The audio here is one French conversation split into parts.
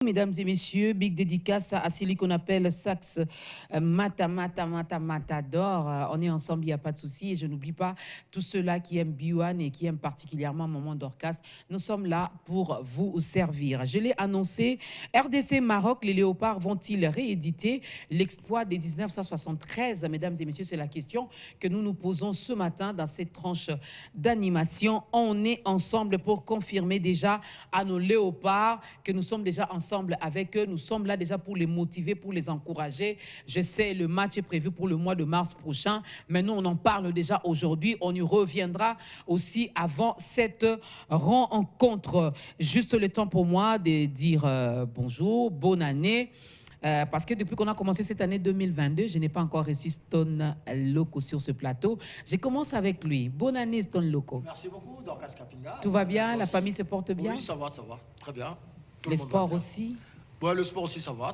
Mesdames et messieurs, big dédicace à celui qu'on appelle Sax Matador. On est ensemble, il n'y a pas de souci. Et je n'oublie pas tous ceux-là qui aiment B1 et qui aiment particulièrement Maman Dorcas. Nous sommes là pour vous servir. Je l'ai annoncé, RDC Maroc, les Léopards vont-ils rééditer l'exploit des 1973? Mesdames et messieurs, c'est la question que nous nous posons ce matin dans cette tranche d'animation. On est ensemble pour confirmer déjà à nos Léopards que nous sommes déjà ensemble avec eux. Nous sommes là déjà pour les motiver, pour les encourager. Je sais, le match est prévu pour le mois de mars prochain, mais nous, on en parle déjà aujourd'hui. On y reviendra aussi avant cette rencontre. Juste le temps pour moi de dire bonjour, bonne année. Parce que depuis qu'on a commencé cette année 2022, je n'ai pas encore reçu Stone Loco sur ce plateau. Je commence avec lui. Bonne année, Stone Loco. Merci beaucoup, Dorcas Kapinga. Tout va bien? La famille se porte bien? Oui, ça va, très bien. Les sports aussi? Oui, le sport aussi, ça va.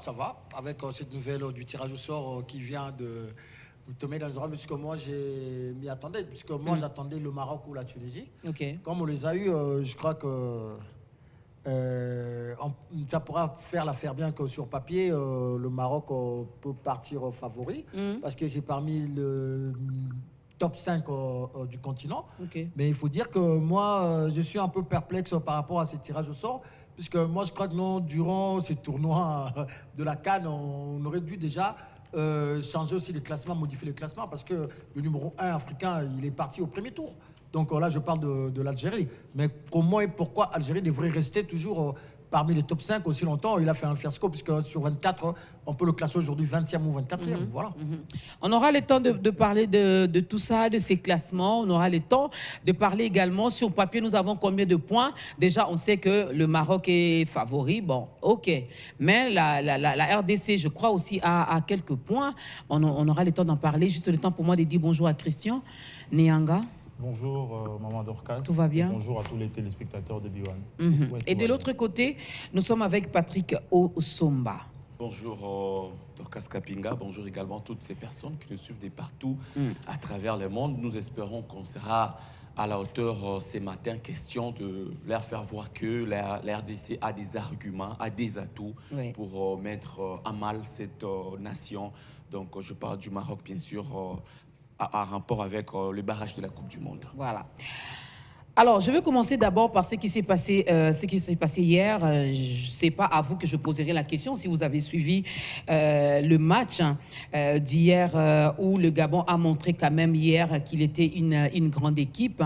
Avec cette nouvelle du tirage au sort qui vient de tomber dans les oreilles, puisque moi, je m'y attendais, puisque moi, j'attendais le Maroc ou la Tunisie. Okay. Comme on les a eus, je crois que ça pourra faire l'affaire bien que sur papier, le Maroc peut partir favori, parce que c'est parmi le top 5 du continent. Okay. Mais il faut dire que moi, je suis un peu perplexe par rapport à ces tirages au sort, puisque moi, je crois que non, durant ces tournois de la CAN, on aurait dû déjà changer aussi les classements, modifier les classements, parce que le numéro 1 africain, il est parti au premier tour. Donc là, je parle de l'Algérie. Mais comment et pourquoi Algérie devrait rester toujours parmi les top 5 aussi longtemps? Il a fait un fiasco, puisque sur 24, on peut le classer aujourd'hui 20e ou 24e. Voilà. On aura le temps de parler de tout ça, de ces classements. On aura le temps de parler également. Sur papier, nous avons combien de points? Déjà, on sait que le Maroc est favori. Bon, OK. Mais la RDC, je crois aussi, a quelques points. On aura le temps d'en parler. Juste le temps pour moi de dire bonjour à Christian Nyanga. Bonjour Maman Dorcas. Tout va bien? Bonjour à tous les téléspectateurs de B1. Ouais, et de l'autre côté, nous sommes avec Patrick Osomba. Bonjour Dorcas Kapinga, bonjour également toutes ces personnes qui nous suivent de partout à travers le monde. Nous espérons qu'on sera à la hauteur ce matin, question de leur faire voir que la RDC a des arguments, a des atouts pour mettre à mal cette nation. Donc je parle du Maroc bien sûr, à rapport avec le barrage de la Coupe du Monde. Voilà. Alors, je vais commencer d'abord par ce qui s'est passé, hier. Je ne sais pas à vous que je poserai la question si vous avez suivi le match d'hier où le Gabon a montré quand même hier qu'il était une grande équipe.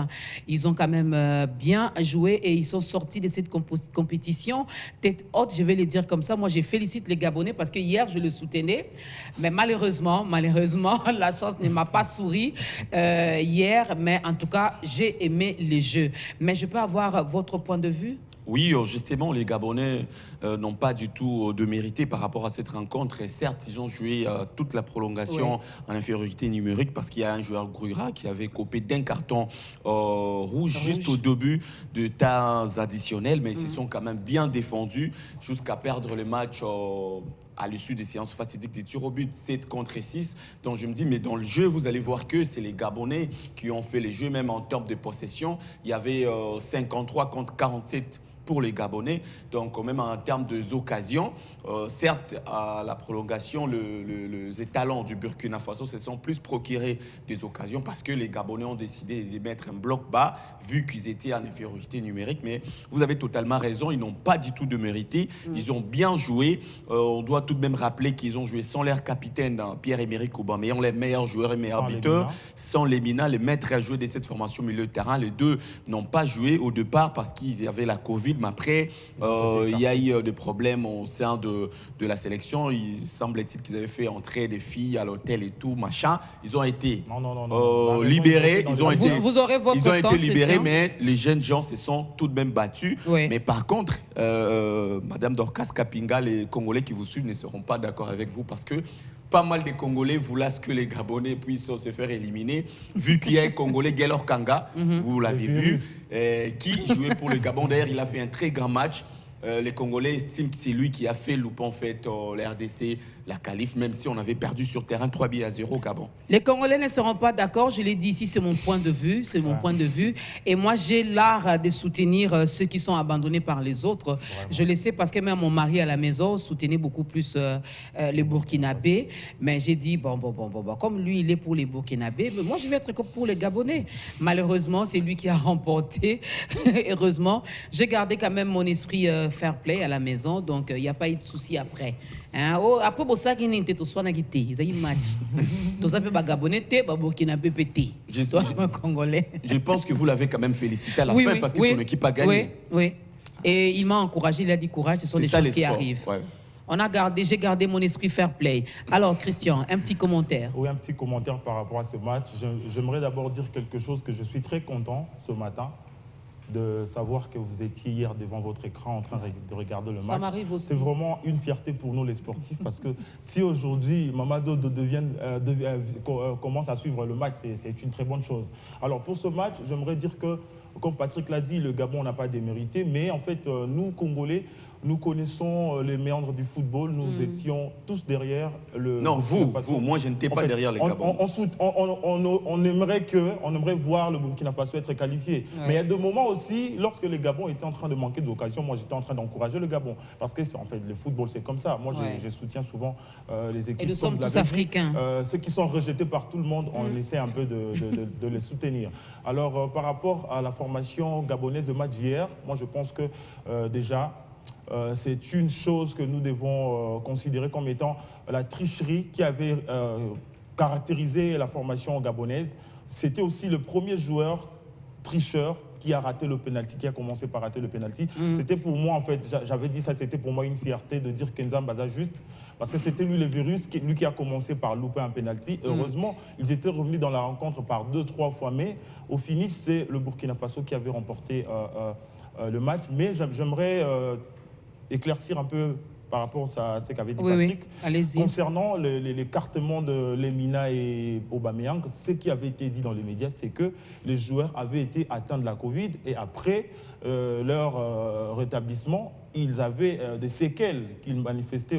Ils ont quand même bien joué et ils sont sortis de cette compétition tête haute, je vais le dire comme ça. Moi, je félicite les Gabonais parce que hier, je le soutenais. Mais malheureusement, la chance ne m'a pas souri hier. Mais en tout cas, j'ai aimé les jeux. Mais je peux avoir votre point de vue? Oui, justement, les Gabonais n'ont pas du tout de mérité par rapport à cette rencontre. Et certes, ils ont joué toute la prolongation en infériorité numérique parce qu'il y a un joueur Grura qui avait copé d'un carton rouge juste au début de temps additionnels. Mais ils se sont quand même bien défendus jusqu'à perdre le match à l'issue des séances fatidiques des tirs au but 7 contre 6. Donc je me dis, mais dans le jeu, vous allez voir que c'est les Gabonais qui ont fait les jeux, même en termes de possession. Il y avait 53 contre 47 pour les Gabonais. Donc même en termes d'occasions, certes, à la prolongation, les étalons du Burkina Faso se sont plus procurés des occasions parce que les Gabonais ont décidé de mettre un bloc bas vu qu'ils étaient en infériorité numérique. Mais vous avez totalement raison, ils n'ont pas du tout de mérité. Ils ont bien joué. On doit tout de même rappeler qu'ils ont joué sans leur capitaine, Pierre-Emerick Aubameyang, les meilleurs joueurs et meilleurs buteurs, sans Lemina, les maîtres à jouer de cette formation milieu de terrain. Les deux n'ont pas joué au départ parce qu'ils avaient la Covid. Mais après, il y a eu des problèmes au sein de la sélection. Il semble-t-il qu'ils avaient fait entrer des filles à l'hôtel et tout, machin. Ils ont été libérés. Ils ont été libérés, Christian. Mais les jeunes gens se sont tout de même battus. Oui. Mais par contre, Madame Dorcas Kapinga, les Congolais qui vous suivent ne seront pas d'accord avec vous parce que pas mal de Congolais voulaient que les Gabonais puissent se faire éliminer, vu qu'il y a un Congolais, Gaylor Kanga, vous l'avez vu, qui jouait pour le Gabon. D'ailleurs, il a fait un très grand match. les Congolais estiment que c'est lui qui a fait louper en fait la RDC, la qualif, même si on avait perdu sur terrain 3-0 au Gabon. Les Congolais ne seront pas d'accord, je l'ai dit ici, c'est mon point de vue, c'est mon point de vue. Et moi, j'ai l'art de soutenir ceux qui sont abandonnés par les autres. Vraiment. Je le sais parce que même mon mari à la maison soutenait beaucoup plus les Burkinabés. Mais j'ai dit, bon, comme lui, il est pour les Burkinabés, mais moi, je vais être comme pour les Gabonais. Malheureusement, c'est lui qui a remporté. Heureusement, j'ai gardé quand même mon esprit fair play à la maison, donc il n'y a pas eu de souci après. Hein? Oh, après, pour ça, il y a un match. Tout ça, les Gabonais, les Burkinabés, Congolais. Je pense que vous l'avez quand même félicité à la fin parce que son équipe a gagné. Oui. Et il m'a encouragé, il a dit courage, ce sont les choses qui arrivent. Ouais. J'ai gardé mon esprit fair play. Alors, Christian, un petit commentaire. Oui, un petit commentaire par rapport à ce match. J'aimerais d'abord dire quelque chose que je suis très content ce matin de savoir que vous étiez hier devant votre écran en train de regarder le match. Ça m'arrive aussi. C'est vraiment une fierté pour nous les sportifs parce que si aujourd'hui Mamadou commence à suivre le match, c'est une très bonne chose. Alors pour ce match, j'aimerais dire que, comme Patrick l'a dit, le Gabon n'a pas démérité, mais en fait, nous, Congolais, nous connaissons les méandres du football. Nous étions tous derrière le... Non, vous, moi je n'étais pas derrière les Gabon. On aimerait voir le Burkina Faso être qualifié. Ouais. Mais il y a des moments aussi, lorsque les Gabon étaient en train de manquer d'occasion, moi j'étais en train d'encourager le Gabon. Parce que en fait, le football c'est comme ça. Moi je soutiens souvent les équipes. Et nous sommes tous africains. Ceux qui sont rejetés par tout le monde, on essaie un peu de les soutenir. Alors par rapport à la formation gabonaise de match d'hier, moi je pense que déjà... c'est une chose que nous devons considérer comme étant la tricherie qui avait caractérisé la formation gabonaise. C'était aussi le premier joueur tricheur qui a raté le penalty, qui a commencé par rater le penalty. C'était pour moi, en fait, j'avais dit ça, c'était pour moi une fierté de dire Kenza Mbaza juste, parce que c'était lui le virus, lui qui a commencé par louper un penalty. Heureusement, ils étaient revenus dans la rencontre par 2-3 fois, mais au finish, c'est le Burkina Faso qui avait remporté le match. Mais j'aimerais... éclaircir un peu par rapport à ce qu'avait dit Patrick. Concernant l'écartement de Lemina et Aubameyang, ce qui avait été dit dans les médias, c'est que les joueurs avaient été atteints de la Covid et après leur rétablissement, ils avaient des séquelles qu'ils manifestaient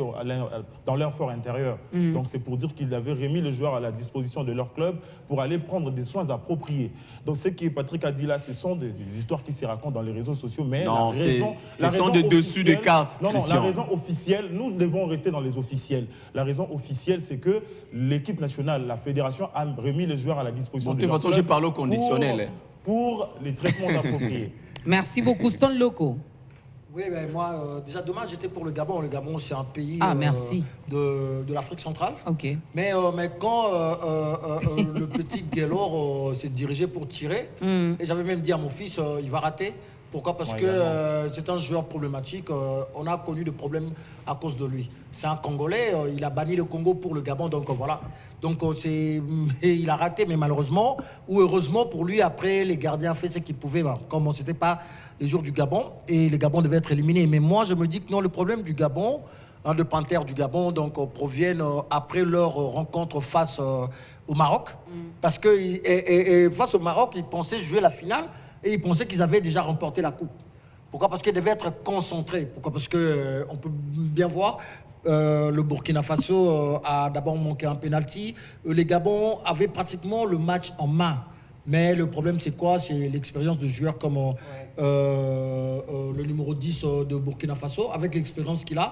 dans leur fort intérieur. Donc c'est pour dire qu'ils avaient remis les joueurs à la disposition de leur club pour aller prendre des soins appropriés. Donc ce que Patrick a dit là, ce sont des histoires qui se racontent dans les réseaux sociaux, mais non, ce sont des dessus de cartes. Non, la raison officielle, nous devons rester dans les officiels. La raison officielle, c'est que l'équipe nationale, la fédération a remis les joueurs à la disposition de leur club. De toute façon, j'ai parlé au conditionnel. Pour les traitements appropriés. Merci beaucoup, Stan Loco. Oui, ben moi, déjà demain, j'étais pour le Gabon. Le Gabon, c'est un pays de l'Afrique centrale. Okay. Mais quand le petit Guélor s'est dirigé pour tirer, et j'avais même dit à mon fils, il va rater. Pourquoi? Parce que c'est un joueur problématique. On a connu des problèmes à cause de lui. C'est un Congolais. Il a banni le Congo pour le Gabon. Donc voilà. Donc il a raté, mais malheureusement ou heureusement pour lui, après, les gardiens ont fait ce qu'ils pouvaient. Comme ce n'était pas les jours du Gabon, et le Gabon devait être éliminé. Mais moi, je me dis que non, le problème du Gabon, de Panthère du Gabon, donc proviennent après leur rencontre face au Maroc. Parce que face au Maroc, ils pensaient jouer la finale. Et ils pensaient qu'ils avaient déjà remporté la coupe. Pourquoi? Parce qu'ils devaient être concentrés. Pourquoi? Parce qu'on peut bien voir, le Burkina Faso a d'abord manqué un penalty. Les Gabon avaient pratiquement le match en main. Mais le problème, c'est quoi? C'est l'expérience de joueurs comme le numéro 10 de Burkina Faso, avec l'expérience qu'il a.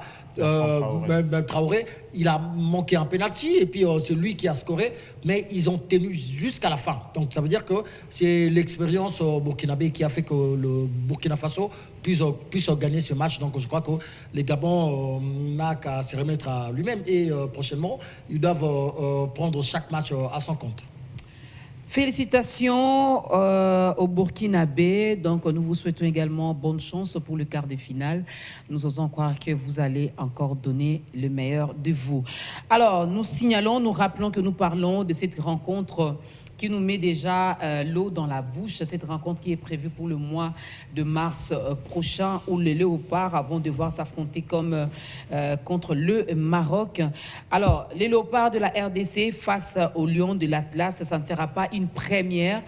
Traoré, il a manqué un penalty et puis c'est lui qui a scoré. Mais ils ont tenu jusqu'à la fin. Donc ça veut dire que c'est l'expérience burkinabé qui a fait que le Burkina Faso puisse gagner ce match. Donc je crois que les Gabon n'a qu'à se remettre à lui-même. Et prochainement, ils doivent prendre chaque match à son compte. Félicitations au Burkinabé. Donc, nous vous souhaitons également bonne chance pour le quart de finale. Nous osons croire que vous allez encore donner le meilleur de vous. Alors, nous signalons, nous rappelons que nous parlons de cette rencontre qui nous met déjà l'eau dans la bouche. Cette rencontre qui est prévue pour le mois de mars prochain, où les Léopards vont devoir s'affronter contre le Maroc. Alors, les Léopards de la RDC face aux Lions de l'Atlas, ça ne sera pas une première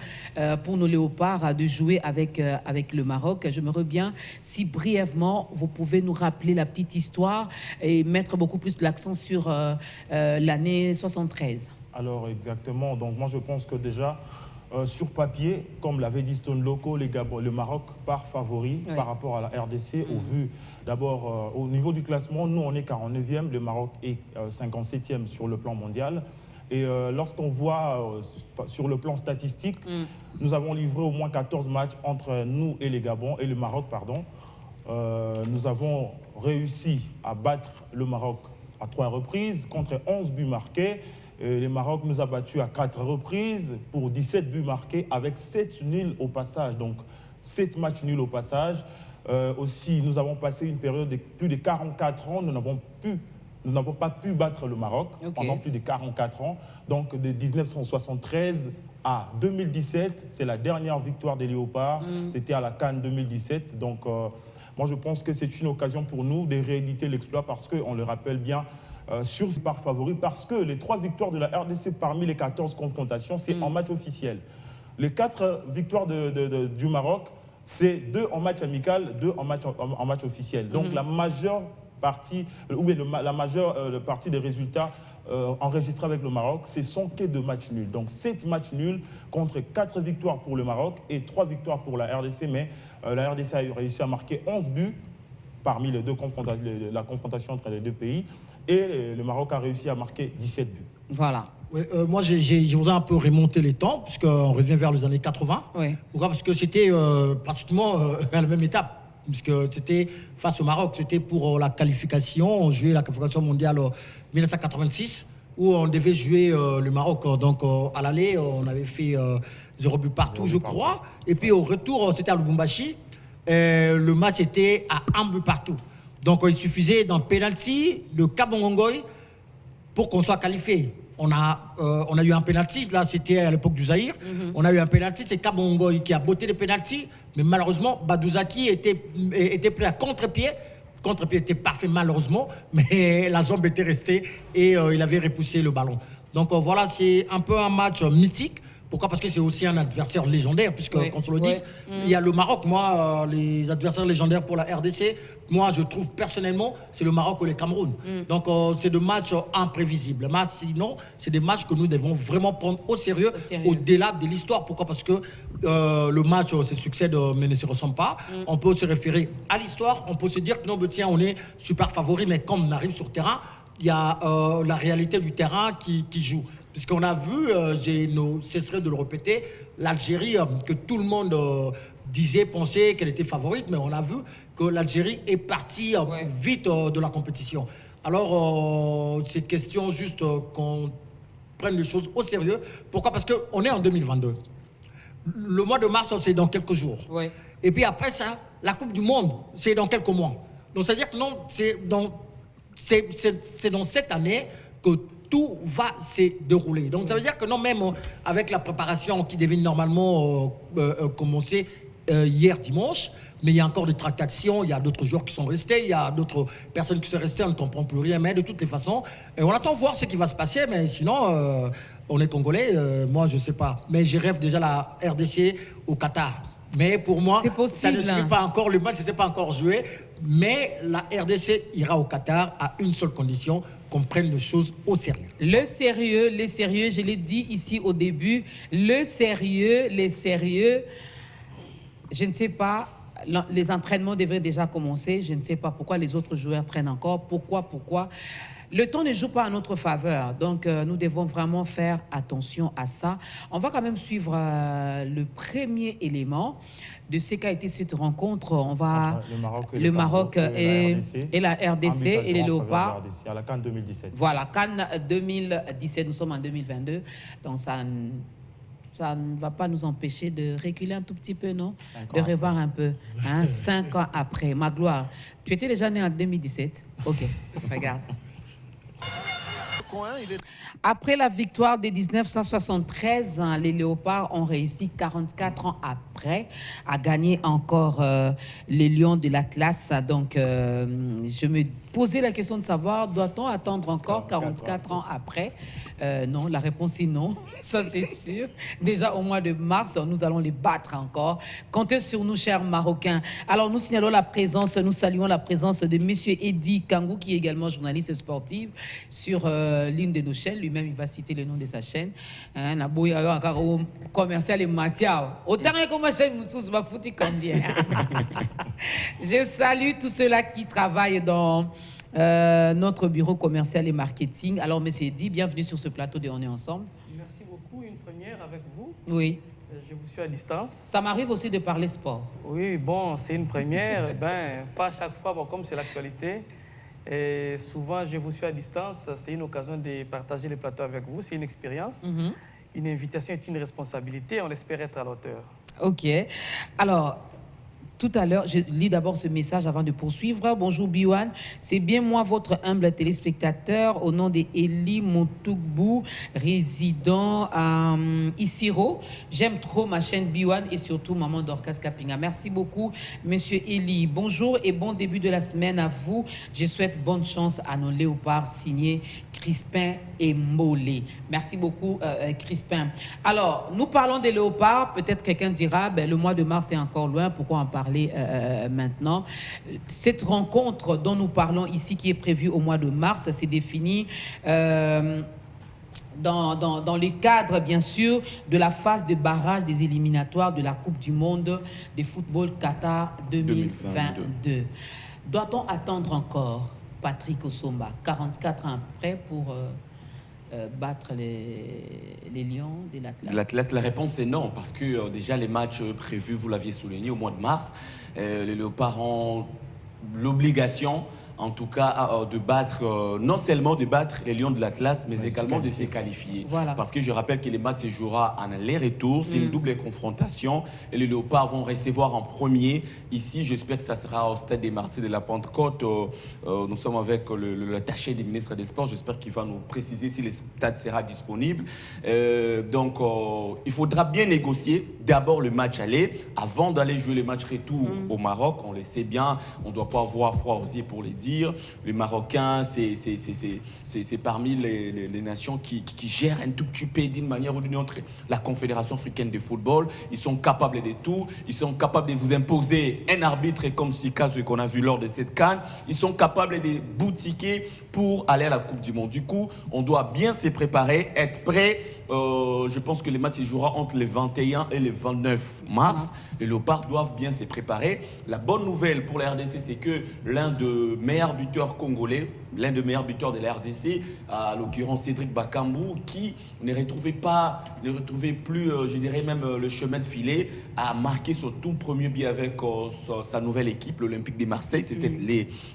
pour nos Léopards de jouer avec le Maroc. J'aimerais bien, si brièvement, vous pouvez nous rappeler la petite histoire et mettre beaucoup plus l'accent sur l'année 73. Alors exactement, donc moi je pense que déjà, sur papier, comme l'avait dit Stone Loco, le Maroc part favori par rapport à la RDC, au vu d'abord au niveau du classement, nous on est 49e, le Maroc est 57e sur le plan mondial. Et lorsqu'on voit sur le plan statistique, nous avons livré au moins 14 matchs entre nous et les Gabon, et le Maroc, pardon. Nous avons réussi à battre le Maroc à 3 reprises, contre 11 buts marqués. Le Maroc nous a battus à 4 reprises pour 17 buts marqués, avec 7 nuls au passage. Donc 7 matchs nuls au passage. Aussi, nous avons passé une période de plus de 44 ans. Nous n'avons pas pu battre le Maroc pendant plus de 44 ans. Donc de 1973 à 2017, c'est la dernière victoire des Léopards. C'était à la CAN 2017. Donc moi je pense que c'est une occasion pour nous de rééditer l'exploit, parce qu'on le rappelle bien, sur par favori, parce que les 3 victoires de la RDC parmi les 14 confrontations, c'est en match officiel. Les 4 victoires du Maroc, c'est 2 en match amical, 2 en match officiel. Donc la majeure partie, la majeure partie des résultats enregistrés avec le Maroc, ce sont que 2 matchs nuls. Donc 7 matchs nuls contre 4 victoires pour le Maroc et 3 victoires pour la RDC. Mais la RDC a réussi à marquer 11 buts parmi les la confrontation entre les 2 pays. Et le Maroc a réussi à marquer 17 buts. Voilà. Oui, moi, je voudrais un peu remonter les temps, puisqu'on revient vers les années 80. Oui. Pourquoi? Parce que c'était pratiquement à la même étape, puisque c'était face au Maroc, c'était pour la qualification. On jouait la qualification mondiale en 1986, où on devait jouer le Maroc. Donc, à l'aller, on avait fait 0 but partout, je crois. Et puis, au retour, c'était à Lubumbashi. Le match était à 1 but partout. Donc, il suffisait d'un penalty de Kabongongoy pour qu'on soit qualifié. On a eu un penalty, là c'était à l'époque du Zaïre. On a eu un penalty, c'est Kabongoy qui a botté le penalty, mais malheureusement, Badouzaki était pris à contre-pied. Contre-pied était parfait malheureusement, mais la jambe était restée et il avait repoussé le ballon. Donc voilà, c'est un peu un match mythique. Pourquoi? Parce que c'est aussi un adversaire légendaire, puisque, qu'on se le dise, il y a le Maroc. Moi, les adversaires légendaires pour la RDC, moi, je trouve personnellement, c'est le Maroc ou le Cameroun. Donc, c'est des matchs imprévisibles. Mais sinon, c'est des matchs que nous devons vraiment prendre au sérieux, au-delà de l'histoire. Pourquoi? Parce que le match se succède, mais ne se ressemble pas. On peut se référer à l'histoire. On peut se dire que non, tiens, on est super favori, mais quand on arrive sur le terrain, il y a la réalité du terrain qui joue. Puisqu'on a vu, je ne cesserai de le répéter, l'Algérie, que tout le monde pensait qu'elle était favorite, mais on a vu que l'Algérie est partie vite de la compétition. Alors, c'est question juste qu'on prenne les choses au sérieux. Pourquoi? Parce qu'on est en 2022. Le mois de mars, c'est dans quelques jours. Et puis après ça, la Coupe du Monde, c'est dans quelques mois. Donc, c'est-à-dire que non, c'est dans cette année que tout va se dérouler. Donc ça veut dire que non, même avec la préparation qui devait normalement commencer hier dimanche, mais il y a encore des tractations, il y a d'autres joueurs qui sont restés, il y a d'autres personnes qui sont restées, on ne comprend plus rien, mais de toutes les façons, on attend voir ce qui va se passer, mais sinon, on est Congolais, moi je ne sais pas. Mais je rêve déjà la RDC au Qatar. Mais pour moi, ça ne suit pas encore, le match ne s'est pas encore joué, mais la RDC ira au Qatar à une seule condition, qu'on prenne les choses au sérieux. Le sérieux, je l'ai dit ici au début, le sérieux, je ne sais pas, les entraînements devraient déjà commencer, je ne sais pas pourquoi les autres joueurs traînent encore, pourquoi. Le temps ne joue pas en notre faveur, donc nous devons vraiment faire attention à ça. On va quand même suivre le premier élément de ce qu'a été cette rencontre. On va le Maroc et la RDC et les Léopards. À la CAN 2017. Voilà, CAN 2017, nous sommes en 2022, donc ça ne va pas nous empêcher de reculer un tout petit peu, non? De revoir un peu, 5 ans après. Magloire, tu étais déjà né en 2017? Ok, regarde. Après la victoire de 1973, hein, les Léopards ont réussi 44 ans après à gagner encore les Lions de l'Atlas. Donc, je me posais la question de savoir, doit-on attendre encore 44 ans après? Non, la réponse est non, ça c'est sûr. Déjà au mois de mars, nous allons les battre encore. Comptez sur nous, chers Marocains. Alors, nous signalons la présence, nous saluons la présence de M. Eddy Kangou, qui est également journaliste sportif sur l'une de nos chaînes. Lui-même, il va citer le nom de sa chaîne. Commercial et Mathiao. Autant que ma chaîne, tous ma foutu combien. Je salue tous ceux-là qui travaillent dans notre bureau commercial et marketing. Alors, M. Eddy, bienvenue sur ce plateau de On est ensemble. Merci beaucoup. Une première avec vous. Oui. Je vous suis à distance. Ça m'arrive aussi de parler sport. Oui, bon, c'est une première. Pas à chaque fois, bon, comme c'est l'actualité. Et souvent, je vous suis à distance. C'est une occasion de partager le plateau avec vous. C'est une expérience. Une invitation est une responsabilité. On espère être à la hauteur. OK. Alors, tout à l'heure, je lis d'abord ce message avant de poursuivre. Bonjour Biwan, c'est bien moi votre humble téléspectateur au nom d'Eli Moutougbou, résident à Isiro. J'aime trop ma chaîne Biwan et surtout Maman Dorcas Kapinga. Merci beaucoup, Monsieur Eli. Bonjour et bon début de la semaine à vous. Je souhaite bonne chance à nos léopards signés Crispin et Mollet. Merci beaucoup, Crispin. Alors, nous parlons des léopards. Peut-être quelqu'un dira, ben, le mois de mars est encore loin, pourquoi en parler maintenant? Cette rencontre dont nous parlons ici, qui est prévue au mois de mars, s'est définie dans le cadre, bien sûr, de la phase de barrage des éliminatoires de la Coupe du Monde de football Qatar 2022. Doit-on attendre encore, Patrick Osomba, 44 ans après, pour battre les Lions de l'Atlas? L'Atlas, la réponse est non, parce que déjà les matchs prévus, vous l'aviez souligné, au mois de mars, les Léopards ont l'obligation, en tout cas, de battre, non seulement de battre les Lions de l'Atlas, mais également de se qualifier. Voilà. Parce que je rappelle que les matchs se jouera en aller-retour, c'est une double confrontation, et les Léopards vont recevoir en premier. Ici, j'espère que ça sera au stade des Martyrs de la Pentecôte. Nous sommes avec l'attaché des ministres des Sports, j'espère qu'il va nous préciser si le stade sera disponible. Donc, il faudra bien négocier d'abord le match aller, avant d'aller jouer le match retour au Maroc. On le sait bien, on ne doit pas avoir froid aux yeux pour les dire. Les Marocains, c'est parmi les nations qui gèrent un tout petit peu d'une manière ou d'une autre la Confédération africaine de football. Ils sont capables de tout. Ils sont capables de vous imposer un arbitre comme Sikazo qu'on a vu lors de cette CAN. Ils sont capables de boutiquer pour aller à la Coupe du Monde. Du coup, on doit bien se préparer, être prêt. Je pense que les matchs se joueront entre le 21 et le 29 mars. Les Léopards doivent bien se préparer. La bonne nouvelle pour la RDC, c'est que l'un des meilleurs buteurs congolais, l'un des meilleurs buteurs de la RDC, à l'occurrence Cédric Bakambu, qui ne retrouvait plus, je dirais même le chemin de filet, a marqué son tout premier but avec sa nouvelle équipe, l'Olympique de Marseille. C'était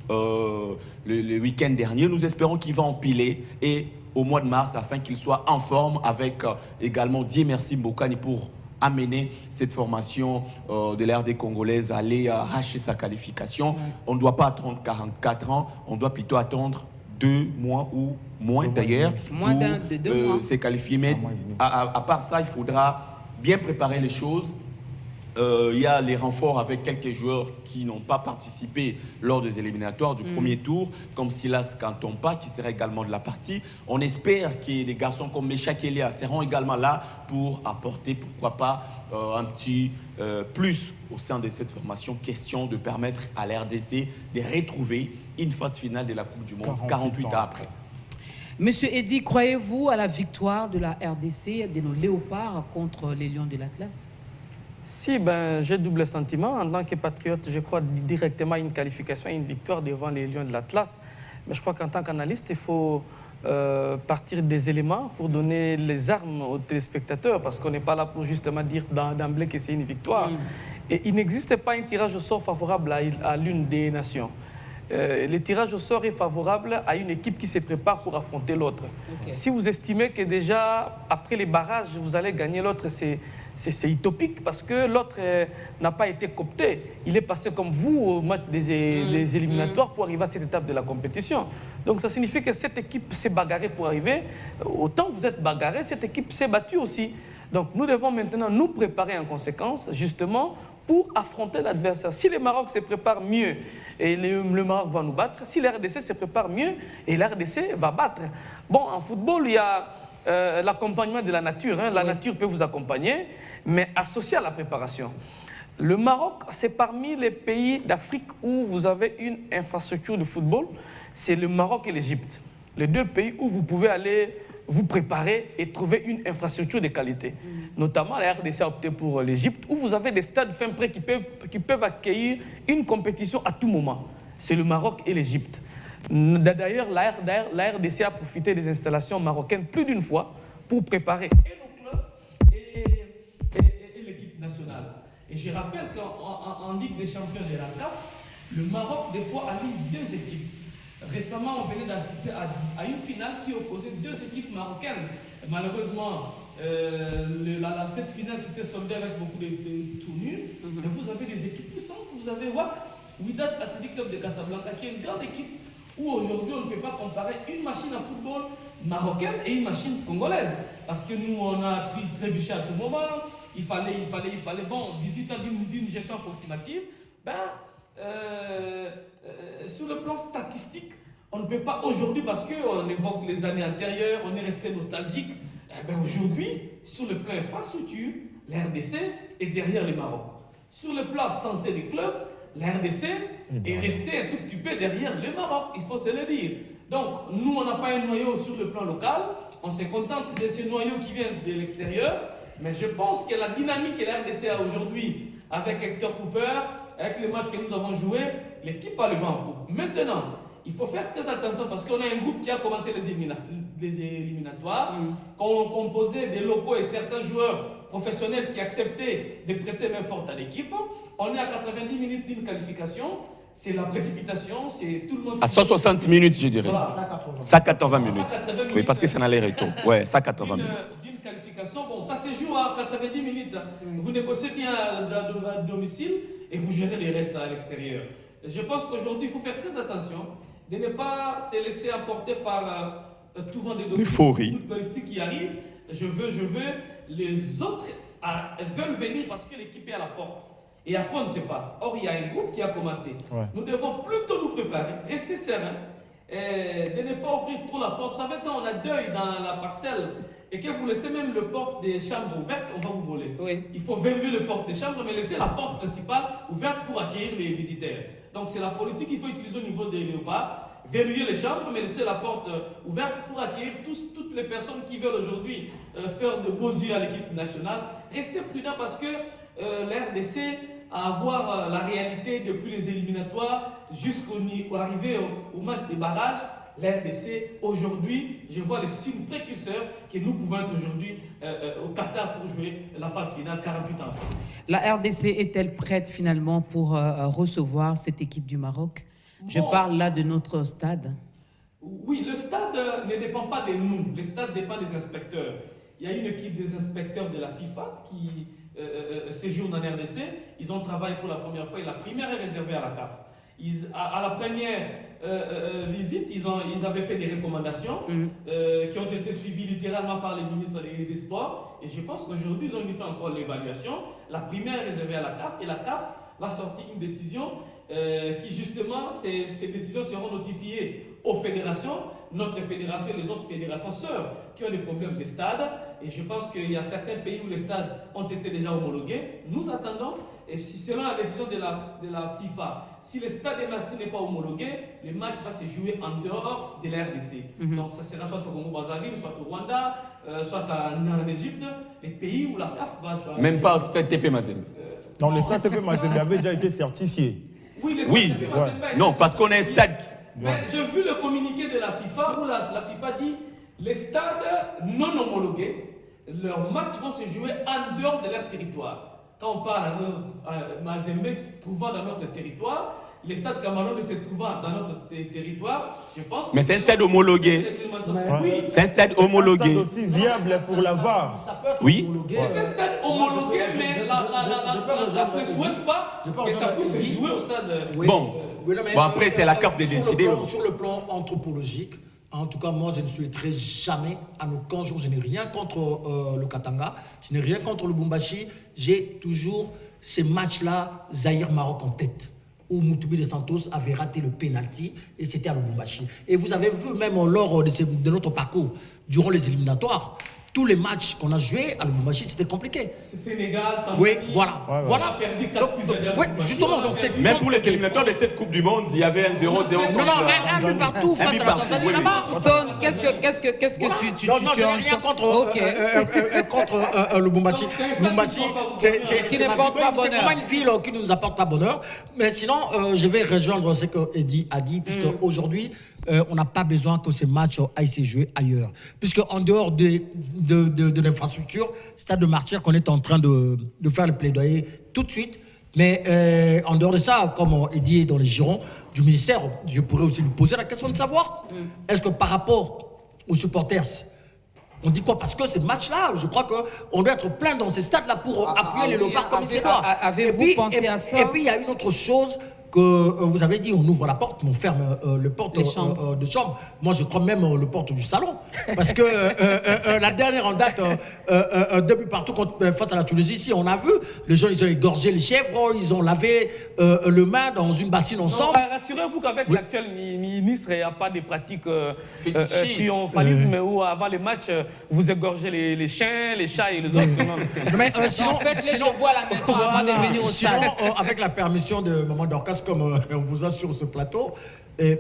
le week-end dernier. Nous espérons qu'il va empiler et au mois de mars, afin qu'il soit en forme, avec également Dieu merci Mbokani pour amener cette formation de la RD congolaise à aller arracher sa qualification. On ne doit pas attendre 44 ans, on doit plutôt attendre 2 mois ou moins d'ailleurs pour se qualifier. Mais à part ça, il faudra bien préparer les choses. Il y a les renforts avec quelques joueurs qui n'ont pas participé lors des éliminatoires du premier tour, comme Silas Kantompa, qui sera également de la partie. On espère que des garçons comme Meshak Elia seront également là pour apporter, pourquoi pas, un petit plus au sein de cette formation. Question de permettre à la RDC de retrouver une phase finale de la Coupe du Monde 48 ans après. Monsieur Eddy, croyez-vous à la victoire de la RDC, de nos léopards contre les Lions de l'Atlas? Si, j'ai double sentiment. En tant que patriote, je crois directement à une qualification, à une victoire devant les Lions de l'Atlas. Mais je crois qu'en tant qu'analyste, il faut partir des éléments pour donner les armes aux téléspectateurs, parce qu'on n'est pas là pour justement dire d'emblée que c'est une victoire. Et il n'existe pas un tirage au sort favorable à l'une des nations. le tirage au sort est favorable à une équipe qui se prépare pour affronter l'autre. Okay. Si vous estimez que déjà, après les barrages, vous allez gagner l'autre, c'est utopique parce que l'autre n'a pas été coopté. Il est passé comme vous au match des éliminatoires pour arriver à cette étape de la compétition. Donc ça signifie que cette équipe s'est bagarrée pour arriver. Autant vous êtes bagarré, cette équipe s'est battue aussi. Donc nous devons maintenant nous préparer en conséquence, justement, pour affronter l'adversaire. Si le Maroc se prépare mieux, et le Maroc va nous battre. Si la RDC se prépare mieux, et la RDC va battre. Bon, en football, il y a l'accompagnement de la nature. Hein. La nature peut vous accompagner, mais associé à la préparation. Le Maroc, c'est parmi les pays d'Afrique où vous avez une infrastructure de football. C'est le Maroc et l'Égypte. Les deux pays où vous pouvez aller vous préparer et trouver une infrastructure de qualité. Notamment, la RDC a opté pour l'Égypte, où vous avez des stades fin prêts qui peuvent accueillir une compétition à tout moment. C'est le Maroc et l'Égypte. D'ailleurs, la RDC a profité des installations marocaines plus d'une fois pour préparer et nos clubs et l'équipe nationale. Et je rappelle qu'en Ligue des champions de la CAF, le Maroc, des fois, aligne deux équipes. Récemment, on venait d'assister à une finale qui opposait deux équipes marocaines. Malheureusement, cette finale qui s'est soldée avec beaucoup de tournures, mais vous avez des équipes puissantes. Vous avez Wydad Athletic Club de Casablanca, qui est une grande équipe où aujourd'hui on ne peut pas comparer une machine à football marocaine et une machine congolaise. Parce que nous, on a trébuché à tout moment. Il fallait, bon, 18 ans d'une gestion approximative. Sur le plan statistique, on ne peut pas aujourd'hui, parce qu'on évoque les années antérieures, on est resté nostalgique. Aujourd'hui, sur le plan infrastructure, la RDC est derrière le Maroc. Sur le plan santé des clubs, la RDC est restée un tout petit peu derrière le Maroc, il faut se le dire. Donc, nous, on n'a pas un noyau sur le plan local, on se contente de ces noyaux qui viennent de l'extérieur, mais je pense que la dynamique que la RDC a aujourd'hui, avec Hector Cooper, avec les matchs que nous avons joués, l'équipe a le vent en poupe. Maintenant, il faut faire très attention parce qu'on a un groupe qui a commencé les éliminatoires, composé des locaux et certains joueurs professionnels qui acceptaient de prêter main forte à l'équipe. On est à 90 minutes d'une qualification. C'est la précipitation, c'est tout le monde... À 160 minutes, je dirais. Voilà. 180 minutes. Oui, parce que c'est un aller-retour. Ouais, 180 minutes. D'une qualification, bon, ça se joue à 90 minutes. Vous négociez bien à domicile et vous gérez les restes à l'extérieur. Je pense qu'aujourd'hui, il faut faire très attention de ne pas se laisser emporter par tout vent de footballistiques qui arrivent. Je veux. Les autres veulent venir parce que l'équipe est à la porte. Et après, on ne sait pas. Or, il y a un groupe qui a commencé. Ouais. Nous devons plutôt nous préparer, rester sereins, de ne pas ouvrir trop la porte. Vous savez, quand on a deuil dans la parcelle et que vous laissez même le porte des chambres ouvertes, on va vous voler. Oui. Il faut verrouiller le porte des chambres, mais laisser la porte principale ouverte pour accueillir les visiteurs. Donc, c'est la politique qu'il faut utiliser au niveau des léopards. Verrouiller les chambres, mais laisser la porte ouverte pour accueillir toutes les personnes qui veulent aujourd'hui faire de beaux yeux à l'équipe nationale. Restez prudents parce que la RDC à avoir la réalité depuis les éliminatoires jusqu'au arriver au match des barrages. La RDC, aujourd'hui, je vois les signes précurseurs que nous pouvons être aujourd'hui au Qatar pour jouer la phase finale 48 ans. La RDC est-elle prête finalement pour recevoir cette équipe du Maroc? Je parle là de notre stade. Oui, le stade ne dépend pas de nous. Le stade dépend des inspecteurs. Il y a une équipe des inspecteurs de la FIFA qui séjourne en RDC. Ils ont travaillé pour la première fois et la première est réservée à la CAF. À la première visite, ils avaient fait des recommandations qui ont été suivies littéralement par les ministres des Sports. Et je pense qu'aujourd'hui, ils ont fait encore l'évaluation. La première est réservée à la CAF et la CAF va sortir une décision qui justement, ces décisions seront notifiées aux fédérations, notre fédération et les autres fédérations sœurs qui ont des problèmes de stade. Et je pense qu'il y a certains pays où les stades ont été déjà homologués. Nous attendons, et si selon la décision de la FIFA, si le stade de Martin n'est pas homologué, le match va se jouer en dehors de la RDC. Donc ça sera soit au Congo-Brazzaville, soit au Rwanda, soit en Égypte, les pays où la CAF va jouer. Même pas au stade TP Mazembe. Non, le stade TP Mazembe avait déjà été certifié. Oui, non, parce qu'on a un stade. Mais j'ai vu le communiqué de la FIFA où la FIFA dit les stades non homologués, leurs matchs vont se jouer en dehors de leur territoire. Quand on parle à Mazembe se trouvant dans notre territoire, les stades Cameroun se trouvant dans notre territoire, je pense que... Mais c'est un stade homologué. Oui. C'est un stade homologué. Un stade aussi viable pour la VAR. Oui. C'est un stade homologué, mais la CAF ne souhaite pas que ça puisse se jouer au stade. Oui. Bon. Oui, non, mais, Bon, après, c'est la CAF de décider. Sur le plan anthropologique, en tout cas, moi, je ne souhaiterais jamais, à aucun jour, je n'ai rien contre le Katanga, je n'ai rien contre le Lubumbashi. J'ai toujours ces matchs-là, Zaïre-Maroc en tête, où Moutoumi de Santos avait raté le pénalty, et c'était à Lubumbashi. Et vous avez vu, même lors de notre parcours, durant les éliminatoires, tous les matchs qu'on a joués à Lubumbashi, c'était compliqué. C'est Sénégal, Tanzanie. Oui, voilà. Ouais, ouais. On a perdu 4 buts à Lubumbashi. Oui, justement, donc c'est... Même pour les éliminatoires de cette Coupe du Monde, il y avait un 0-0 contre... Non, un but partout face à la partout, Tanzanie oui, là-bas. Stone, qu'est-ce que tu Non, je n'ai rien contre Lubumbashi. Donc, c'est un stade Lubumbashi, qui n'apporte pas bonheur. C'est vraiment une ville qui ne nous apporte pas bonheur. Mais sinon, je vais rejoindre ce que Eddy a dit, puisque aujourd'hui, on n'a pas besoin que ces matchs aillent se jouer ailleurs. Puisque en dehors de l'infrastructure, Stade de Martyrs qu'on est en train de faire le plaidoyer tout de suite. Mais en dehors de ça, comme Eddy est dans les girons du ministère, je pourrais aussi lui poser la question de savoir, est-ce que par rapport aux supporters, on dit quoi? Parce que ces matchs-là, je crois qu'on doit être plein dans ces stades-là pour appuyer les Léopards comme c'est doit. Avez-vous pensé à ça? Et puis, il y a une autre chose que vous avez dit, on ouvre la porte, mais on ferme le porte de chambre. Moi, je crois même le porte du salon. Parce que la dernière en date, début partout face à la Tunisie, ici, on a vu, les gens, ils ont égorgé les chèvres, ils ont lavé le main dans une bassine ensemble. Rassurez-vous qu'avec l'actuel ministre, il n'y a pas de pratiques Fétichistes. triomphalisme où avant les matchs, vous égorgez les chiens, les chats et les autres. Non. Mais, sinon, En fait, les chevaux à la maison avant de venir au sinon, stade. avec la permission de Maman Dorcas, comme on vous a sur ce plateau,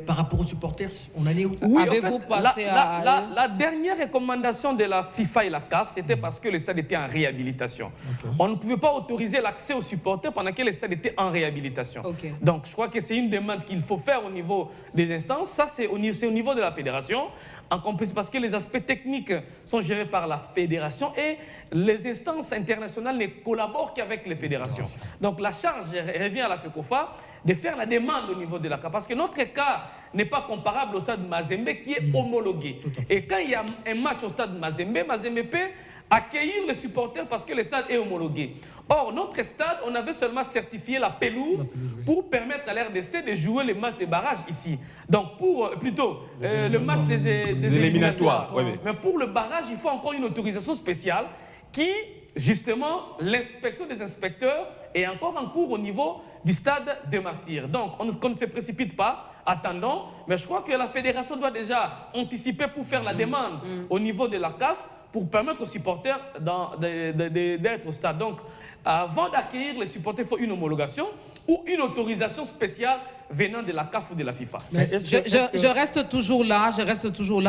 par rapport aux supporters, on allait où? Oui, Avez-vous passé la dernière recommandation de la FIFA et la CAF, c'était parce que le stade était en réhabilitation. On ne pouvait pas autoriser l'accès aux supporters pendant que le stade était en réhabilitation. Donc, je crois que c'est une demande qu'il faut faire au niveau des instances. Ça, c'est au niveau de la fédération, en compris parce que les aspects techniques sont gérés par la fédération et les instances internationales ne collaborent qu'avec les fédérations. Donc, la charge revient à la FECOFA de faire la demande au niveau de la CAF. Parce que notre cas n'est pas comparable au stade Mazembe qui est homologué. Et quand il y a un match au stade Mazembe, Mazembe peut accueillir les supporters parce que le stade est homologué. Or, notre stade, on avait seulement certifié la pelouse pour permettre à l'RDC de jouer les matchs de barrage ici. Donc, le match des éliminatoires. Oui. Mais pour le barrage, il faut encore une autorisation spéciale qui, justement, l'inspection des inspecteurs est encore en cours au niveau du stade des Martyrs. Donc, on ne se précipite pas, attendons, mais je crois que la fédération doit déjà anticiper pour faire la demande au niveau de la CAF pour permettre aux supporters d'être au stade. Donc, avant d'accueillir les supporters, il faut une homologation ou une autorisation spéciale venant de la CAF ou de la FIFA. Je reste toujours là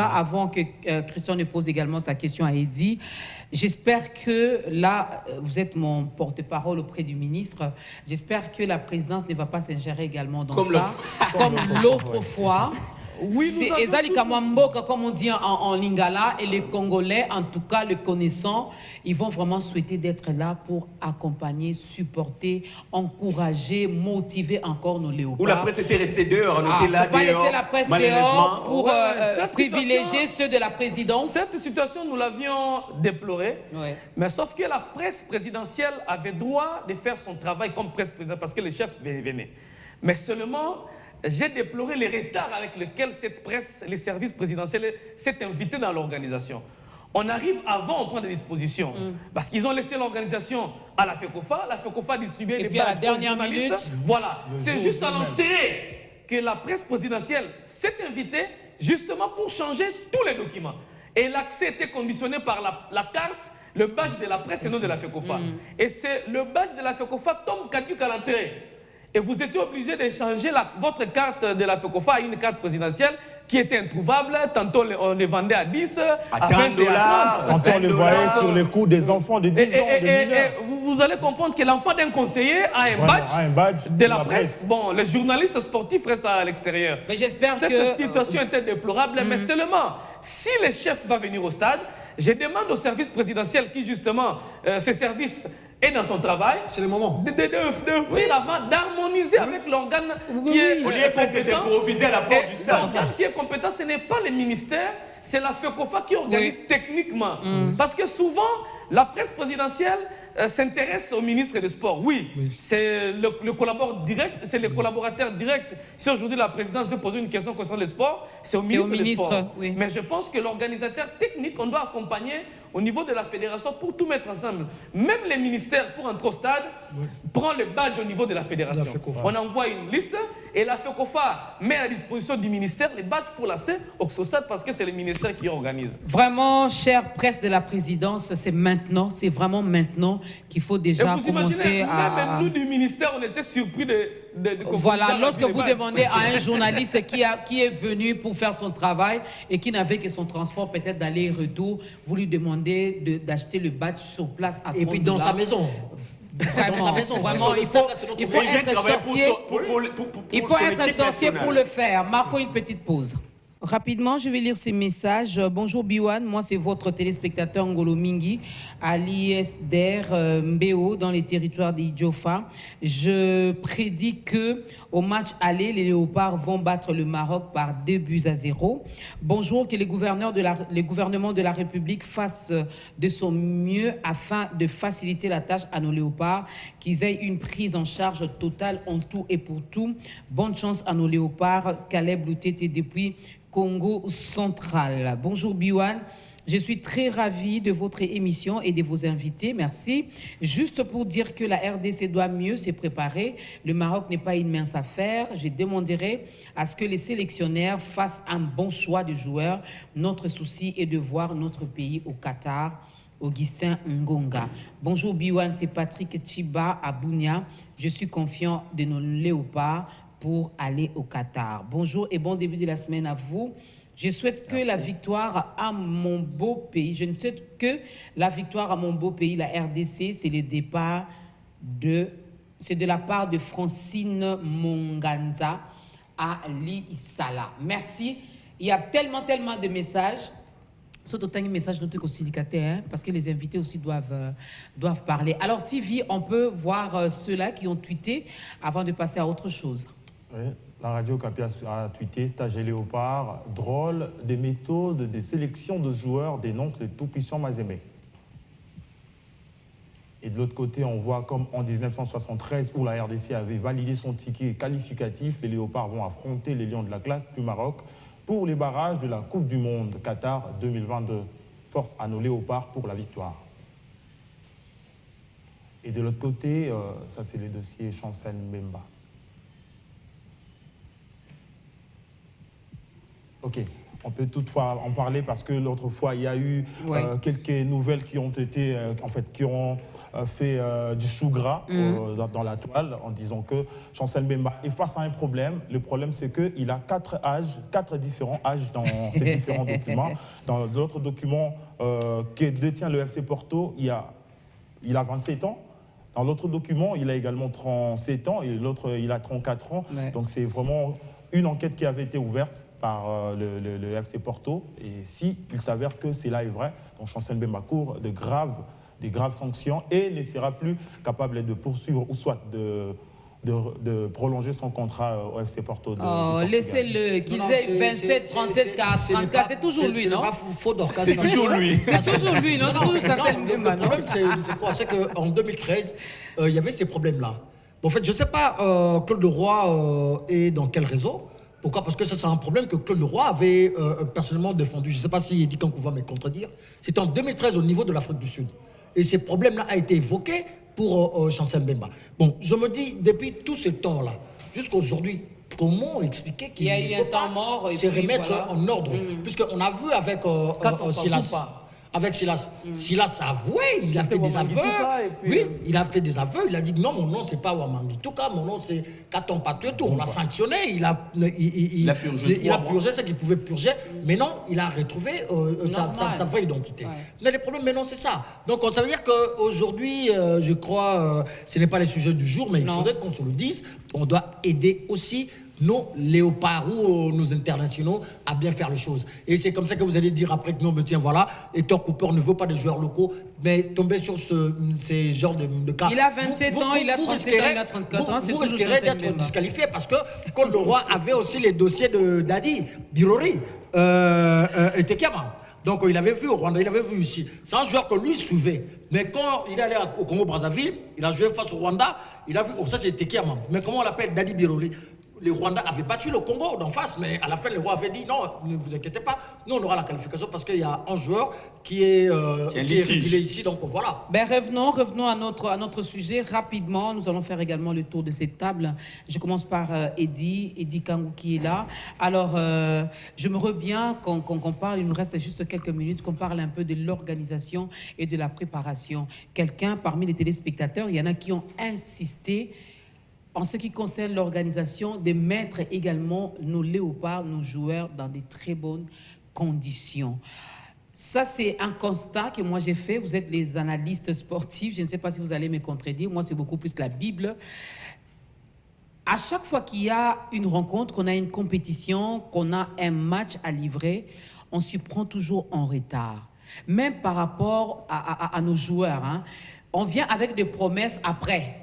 avant que Christian ne pose également sa question à Eddy. J'espère que là, vous êtes mon porte-parole auprès du ministre, j'espère que la présidence ne va pas s'ingérer également dans comme ça, comme l'autre fois. Oui, c'est Ezali Kamamboka, comme on dit en lingala, et les Congolais, en tout cas les connaissants, ils vont vraiment souhaiter d'être là pour accompagner, supporter, encourager, motiver encore nos léopards. Ou la presse était restée dehors, on était là faut pas dehors, laisser la presse malheureusement. dehors pour privilégier ceux de la présidence. Cette situation, nous l'avions déplorée, mais sauf que la presse présidentielle avait droit de faire son travail comme presse présidentielle parce que les chefs venaient. Mais seulement, j'ai déploré les retards avec lesquels cette presse, les services présidentiels s'est invité dans l'organisation. On arrive avant, on prend des dispositions. Parce qu'ils ont laissé l'organisation à la FECOFA distribuait des puis à la badges dernière aux journalistes. minute. Voilà, c'est juste à l'entrée que la presse présidentielle s'est invitée justement pour changer tous les documents. Et l'accès était conditionné par la carte, le badge de la presse et non de la FECOFA. Et c'est le badge de la FECOFA tombe caduc à l'entrée. Et vous étiez obligé d'échanger votre carte de la FECOFA à une carte présidentielle qui étaient introuvables. Tantôt, on les vendait à 10, à 20 $30. et à 30. Quand on le voyait sur les coups des enfants de 10 ans, de mineurs. Vous allez comprendre que l'enfant d'un conseiller a un badge de la presse. Bon, les journalistes sportifs restent à l'extérieur. Mais j'espère que... Cette situation était déplorable, mais seulement, si le chef va venir au stade, je demande au service présidentiel qui, justement, ce service est dans son travail, c'est le moment d'ouvrir avant, d'harmoniser avec l'organe qui est compétent. Pour refuser à la porte du stade. L'organe qui est compétent, ce n'est pas le ministère, c'est la FECOFA qui organise techniquement. Parce que souvent, la presse présidentielle s'intéresse au ministre des Sports. Oui. C'est le collaborateur direct. Si aujourd'hui la présidence veut poser une question concernant le sport, c'est au ministre des Sports. Oui. Mais je pense que l'organisateur technique, on doit accompagner au niveau de la fédération pour tout mettre ensemble. Même les ministères, pour entrer au stade, prend le badge au niveau de la fédération. On envoie une liste et la FECOFA met à disposition du ministère les badges pour l'accès au stade parce que c'est le ministère qui organise. Vraiment, chère presse de la présidence, c'est maintenant, c'est vraiment maintenant qu'il faut déjà commencer à... Même nous du ministère, on était surpris de voilà, lorsque vous demandez à un journaliste qui est venu pour faire son travail et qui n'avait que son transport peut-être d'aller et retour, vous lui demandez d'acheter le badge sur place à $30. Et puis dans sa maison. Vraiment, dans sa maison. Vraiment, il faut être sorcier. Il faut être sorcier pour le faire. Marquons une petite pause. Rapidement, je vais lire ces messages. Bonjour Biwan, moi c'est votre téléspectateur Ngolo Mingi à l'ISDR Mbeo dans les territoires d'Idjofa. Je prédis que au match aller, les Léopards vont battre le Maroc par 2-0. Bonjour, que le gouvernement de la République fasse de son mieux afin de faciliter la tâche à nos Léopards, qu'ils aient une prise en charge totale en tout et pour tout. Bonne chance à nos Léopards. Caleb Loutete depuis Congo central. Bonjour Biwan, je suis très ravie de votre émission et de vos invités, merci. Juste pour dire que la RDC doit mieux se préparer, le Maroc n'est pas une mince affaire. Je demanderai à ce que les sélectionnaires fassent un bon choix de joueurs. Notre souci est de voir notre pays au Qatar. Augustin Ngonga. Bonjour Biwan, c'est Patrick Chiba à Bounia. Je suis confiant de nos Léopards pour aller au Qatar. Bonjour et bon début de la semaine à vous. Je souhaite que la victoire à mon beau pays, je ne souhaite que la victoire à mon beau pays, la RDC, c'est le départ c'est de la part de Francine Monganza à Li-Sala. Merci. Il y a tellement de messages. Surtout autant de messages notre syndicateur, parce que les invités aussi doivent parler. Alors Sylvie, on peut voir ceux-là qui ont tweeté avant de passer à autre chose. Oui, la radio Capi a tweeté, stage et Léopard, drôle des méthodes des sélections de joueurs dénoncent les tout-puissants Mazembe. Et de l'autre côté, on voit comme en 1973, où la RDC avait validé son ticket qualificatif, les Léopards vont affronter les Lions de la classe du Maroc pour les barrages de la Coupe du Monde Qatar 2022. Force à nos Léopards pour la victoire. Et de l'autre côté, ça c'est les dossiers Chancel Mbemba. Ok, on peut toutefois en parler parce que l'autre fois, il y a eu quelques nouvelles qui ont été, qui ont fait du chou gras dans la toile en disant que Chancel Mbemba est face à un problème. Le problème, c'est qu'il a 4 différents âges dans ces différents documents. Dans l'autre document que détient le FC Porto, il a 27 ans. Dans l'autre document, il a également 37 ans et l'autre, il a 34 ans. Ouais. Donc, c'est vraiment une enquête qui avait été ouverte par le FC Porto. Et si il s'avère que cela est vrai, donc Chancel Mbemba court des graves sanctions et ne sera plus capable de poursuivre ou soit de prolonger son contrat au FC Porto. Laissez-le, qu'il ait 27, 37, 34, c'est toujours lui, non? C'est toujours lui. C'est toujours lui, non? C'est toujours Chancel Mbemba, non? Le problème, c'est quoi? C'est qu'en 2013, il y avait ces problèmes-là. En fait, je ne sais pas Claude Leroy est dans quel réseau. Pourquoi? Parce que ça, c'est un problème que Claude Leroy avait personnellement défendu. Je ne sais pas si Eddy Kankou va me contredire. C'était en 2013 au niveau de l'Afrique du Sud. Et ces problèmes-là ont été évoqués pour Chancel Mbemba. Bon, je me dis, depuis tout ce temps-là, jusqu'à aujourd'hui, comment expliquer qu'il y a eu un temps mort et se remettre en ordre? Puisqu'on a vu avec Silas. avec Silas. Silas a avoué, il a fait des aveux. Puis... Oui, il a fait des aveux. Il a dit non, mon nom c'est pas Wamangituka, mon nom c'est Katon Patriote. On l'a sanctionné. Il a purgé ce qu'il pouvait purger. Mais non, il a retrouvé sa vraie identité. Mais le problème maintenant c'est ça. Donc ça veut dire qu'aujourd'hui, je crois, ce n'est pas les sujets du jour, mais il faudrait qu'on se le dise. On doit aider aussi nos léopards ou nos internationaux à bien faire les choses. Et c'est comme ça que vous allez dire après que non, mais tiens, voilà, Hector Cooper ne veut pas des joueurs locaux, mais tomber sur ces genres de cas. Il a 27 ans, il a 37 ans, il a 34 ans, c'est toujours risquerez d'être disqualifié parce que Côte d'Ivoire avait aussi les dossiers de Dadi, Birori et Tekama. Donc il avait vu au Rwanda, il avait vu ici. C'est un joueur que lui suivait. Mais quand il est allé au Congo-Brazzaville, il a joué face au Rwanda, il a vu, ça c'est Tekama. Mais comment on l'appelle, Dadi Birori? Les Rwandais avaient battu le Congo d'en face, mais à la fin, les rois avaient dit non, ne vous inquiétez pas, nous on aura la qualification parce qu'il y a un joueur qui est régulé ici, donc voilà. Ben, revenons à notre sujet rapidement. Nous allons faire également le tour de cette table. Je commence par Eddie Kangou qui est là. Alors, je me reviens qu'on parle, il nous reste juste quelques minutes, qu'on parle un peu de l'organisation et de la préparation. Quelqu'un parmi les téléspectateurs, il y en a qui ont insisté en ce qui concerne l'organisation, de mettre également nos léopards, nos joueurs, dans des très bonnes conditions. Ça, c'est un constat que moi j'ai fait. Vous êtes les analystes sportifs. Je ne sais pas si vous allez me contredire. Moi, c'est beaucoup plus la Bible. À chaque fois qu'il y a une rencontre, qu'on a une compétition, qu'on a un match à livrer, on s'y prend toujours en retard. Même par rapport à nos joueurs. Hein. On vient avec des promesses après.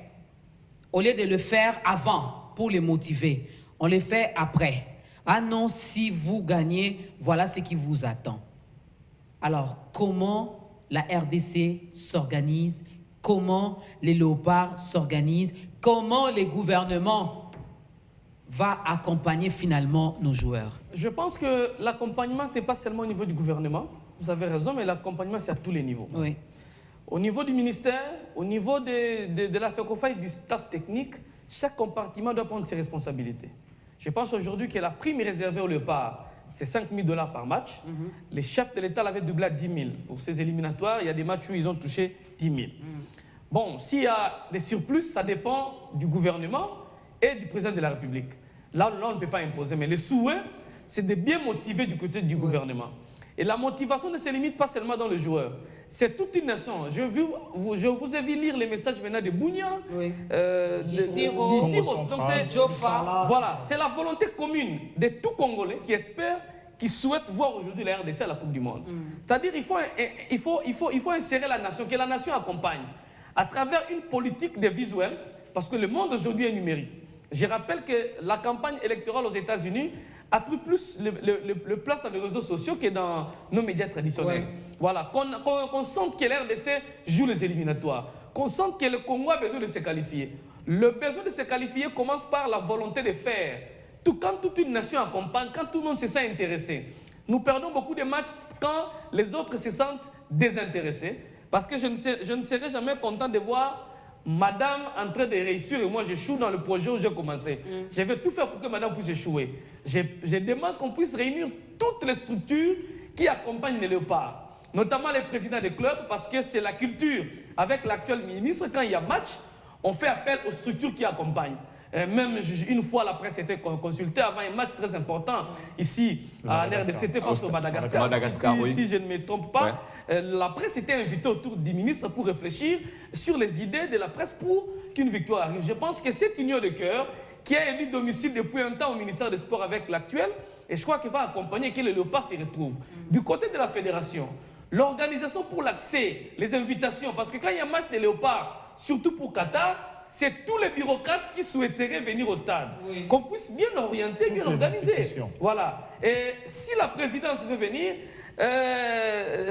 Au lieu de le faire avant pour les motiver, on le fait après. Ah non, si vous gagnez, voilà ce qui vous attend. Alors, comment la RDC s'organise? Comment les léopards s'organisent? Comment les gouvernements vont accompagner finalement nos joueurs? Je pense que l'accompagnement n'est pas seulement au niveau du gouvernement. Vous avez raison, mais l'accompagnement, c'est à tous les niveaux. Oui. Au niveau du ministère, au niveau de la FECOFA et du staff technique, chaque compartiment doit prendre ses responsabilités. Je pense aujourd'hui que la prime réservée au léopard, c'est 5 000 $ par match. Les chefs de l'État l'avaient doublé à 10 000. Pour ces éliminatoires, il y a des matchs où ils ont touché 10 000. Bon, s'il y a des surplus, ça dépend du gouvernement et du président de la République. Là, on ne peut pas imposer, mais le souhait, c'est de bien motiver du côté du gouvernement. Et la motivation ne se limite pas seulement dans le joueur. C'est toute une nation. Je vous ai vu lire les messages venant de Bounia, d'Isiro, donc c'est Jofa. Voilà, c'est la volonté commune de tout Congolais qui espèrent, qui souhaitent voir aujourd'hui la RDC à la Coupe du Monde. C'est-à-dire qu'il faut insérer la nation, que la nation accompagne à travers une politique de visuel, parce que le monde aujourd'hui est numérique. Je rappelle que la campagne électorale aux États-Unis a pris plus le place dans les réseaux sociaux que dans nos médias traditionnels. Ouais. Voilà, qu'on sente que l'RDC joue les éliminatoires, qu'on sente que le Congo a besoin de se qualifier. Le besoin de se qualifier commence par la volonté de faire. Quand toute une nation accompagne, quand tout le monde se sent intéressé. Nous perdons beaucoup de matchs quand les autres se sentent désintéressés, parce que je ne serai jamais content de voir Madame en train de réussir et moi j'échoue dans le projet où j'ai commencé. Je vais tout faire pour que Madame puisse échouer. Je demande qu'on puisse réunir toutes les structures qui accompagnent les léopards, notamment les présidents des clubs, parce que c'est la culture. Avec l'actuel ministre, quand il y a match, on fait appel aux structures qui accompagnent. Même une fois, la presse était consultée avant un match très important ici à RDC face au Madagascar. Si je ne me trompe pas, la presse était invitée autour du ministre pour réfléchir sur les idées de la presse pour qu'une victoire arrive. Je pense que cette union de cœur qui a élu domicile depuis un temps au ministère des Sports avec l'actuel, et je crois qu'il va accompagner que les léopards s'y retrouvent. Du côté de la fédération, l'organisation pour l'accès, les invitations, parce que quand il y a un match des léopards, surtout pour Qatar, c'est tous les bureaucrates qui souhaiteraient venir au stade. Oui. Qu'on puisse bien orienter, bien organiser. Voilà. Et si la présidence veut venir,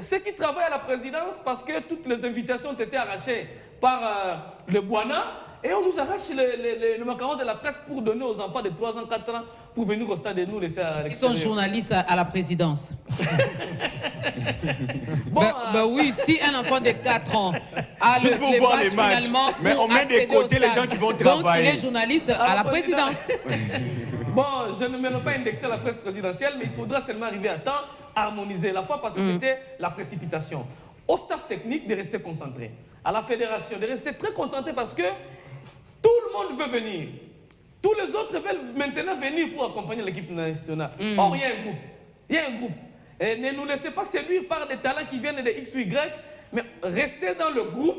ceux qui travaillent à la présidence, parce que toutes les invitations ont été arrachées par le Boana, et on nous arrache le macaron de la presse pour donner aux enfants de 3 ans, 4 ans, pour venir au stade et nous laisser à l'extérieur. Ils sont journalistes à la présidence. Bon, oui, si un enfant de 4 ans a le match finalement, mais on met de côté les gens qui vont travailler. Donc il est journaliste à la présidence. Bon, je ne me pas indexer la presse présidentielle, mais il faudra seulement arriver à temps harmoniser. La fois passée, c'était la précipitation. Au staff technique de rester concentré. À la fédération de rester très concentré parce que tout le monde veut venir. Tous les autres veulent maintenant venir pour accompagner l'équipe nationale. Or, il y a un groupe. Il y a un groupe. Et ne nous laissez pas séduire par des talents qui viennent de X ou Y, mais restez dans le groupe.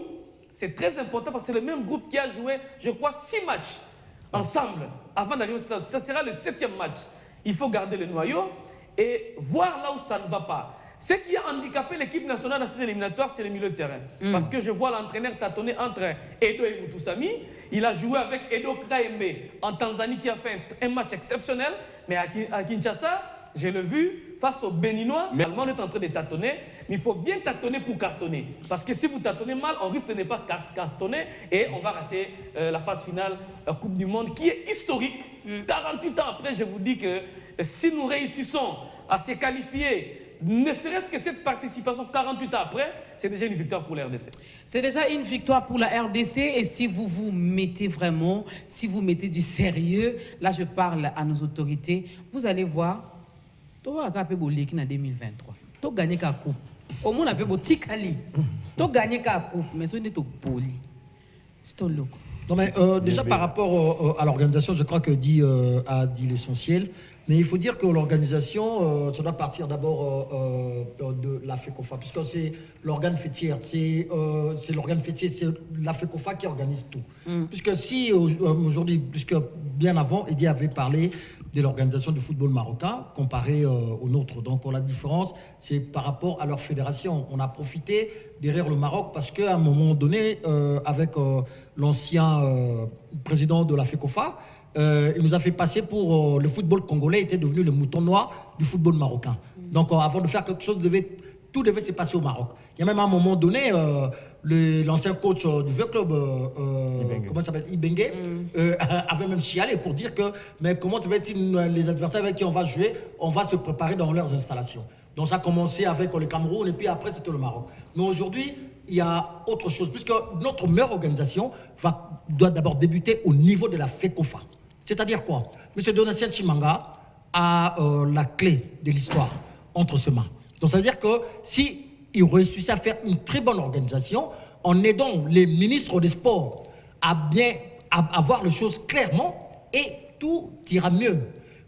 C'est très important parce que c'est le même groupe qui a joué, je crois, 6 matchs ensemble avant d'arriver au stade. Ça sera le 7e match. Il faut garder le noyau et voir là où ça ne va pas. Ce qui a handicapé l'équipe nationale dans ces éliminatoires, c'est le milieu de terrain. Parce que je vois l'entraîneur tâtonner entre Edo et Mutusami. Il a joué avec Edo Kraembe en Tanzanie qui a fait un match exceptionnel. Mais à Kinshasa, je l'ai vu face aux Béninois. Normalement, on est en train de tâtonner. Mais il faut bien tâtonner pour cartonner. Parce que si vous tâtonnez mal, on risque de ne pas cartonner. Et on va rater la phase finale Coupe du Monde qui est historique. 48 ans après, je vous dis que si nous réussissons à se qualifier, ne serait-ce que cette participation 48 ans après, c'est déjà une victoire pour la RDC. C'est déjà une victoire pour la RDC et si vous vous mettez vraiment, si vous mettez du sérieux, là je parle à nos autorités, vous allez voir, tu vas gagner l'équipe en 2023. Tu vas gagner la coupe. Au moins, on a fait un petit cali. Tu vas gagner la coupe, mais ce n'est pas poli. C'est ton look. Non, mais déjà par rapport à l'organisation, je crois que Di a dit l'essentiel. Mais il faut dire que l'organisation, ça doit partir d'abord de la FECOFA, puisque c'est l'organe fêtière, c'est l'organe fêtier, c'est la FECOFA qui organise tout. Puisque si aujourd'hui, puisque bien avant, Eddie avait parlé de l'organisation du football marocain comparé au nôtre. Donc la différence, c'est par rapport à leur fédération. On a profité derrière le Maroc parce qu'à un moment donné, avec l'ancien président de la FECOFA, il nous a fait passer pour le football congolais était devenu le mouton noir du football marocain. Donc avant de faire quelque chose, tout devait se passer au Maroc. Il y a même à un moment donné, l'ancien coach du vieux club, comment ça s'appelle, Ibengue, avait même chialé pour dire que mais comment ça va être les adversaires avec qui on va jouer, on va se préparer dans leurs installations. Donc ça a commencé avec le Cameroun et puis après c'était le Maroc. Mais aujourd'hui, il y a autre chose, puisque notre meilleure organisation doit d'abord débuter au niveau de la FECOFA. C'est-à-dire quoi? M. Donatien Chimanga a la clé de l'histoire entre ses mains. Donc ça veut dire que s'il réussissait à faire une très bonne organisation, en aidant les ministres des Sports à voir les choses clairement, et tout ira mieux.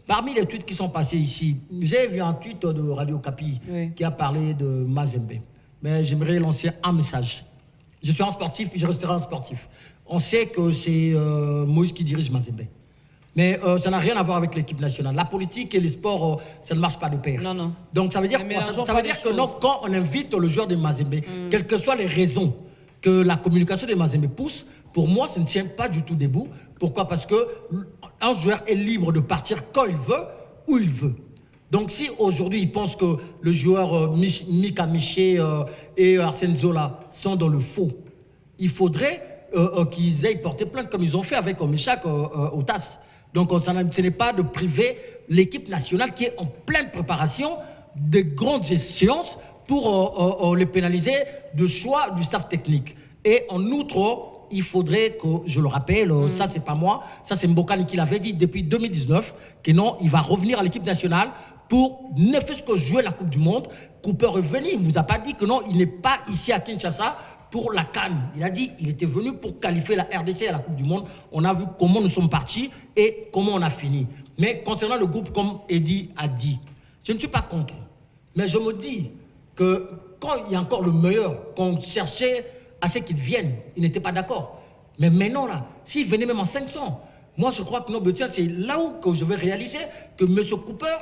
Parmi les tweets qui sont passés ici, j'ai vu un tweet de Radio Kapi qui a parlé de Mazembe. Mais j'aimerais lancer un message. Je suis un sportif et je resterai un sportif. On sait que c'est Moïse qui dirige Mazembe. Mais ça n'a rien à voir avec l'équipe nationale. La politique et les sports, ça ne marche pas de pair. Non, non. Donc ça veut dire quoi? Ça veut dire que non, quand on invite le joueur de Mazembe, quelles que soient les raisons que la communication de Mazembe pousse, pour moi, ça ne tient pas du tout debout. Pourquoi? Parce qu'un joueur est libre de partir quand il veut, où il veut. Donc si aujourd'hui il pense que le joueur Mika Miché et Arsène Zola sont dans le faux, il faudrait qu'ils aillent porter plainte comme ils ont fait avec Meshak au TAS. Donc ce n'est pas de priver l'équipe nationale qui est en pleine préparation de grandes échéances pour les pénaliser de choix du staff technique. Et en outre, il faudrait que, je le rappelle, ça c'est pas moi, ça c'est Mbokani qui l'avait dit depuis 2019, que non, il va revenir à l'équipe nationale pour ne fût-ce que jouer la Coupe du Monde. Cooper est venu, il ne vous a pas dit que non, il n'est pas ici à Kinshasa pour la CAN. Il a dit qu'il était venu pour qualifier la RDC à la Coupe du Monde. On a vu comment nous sommes partis et comment on a fini. Mais concernant le groupe, comme Eddie a dit, je ne suis pas contre. Mais je me dis que quand il y a encore le meilleur, qu'on cherchait à ce qu'ils viennent, ils n'étaient pas d'accord. Mais maintenant, là, s'ils venaient même en 500, moi je crois que nos besoins, c'est là où que je vais réaliser que M. Cooper,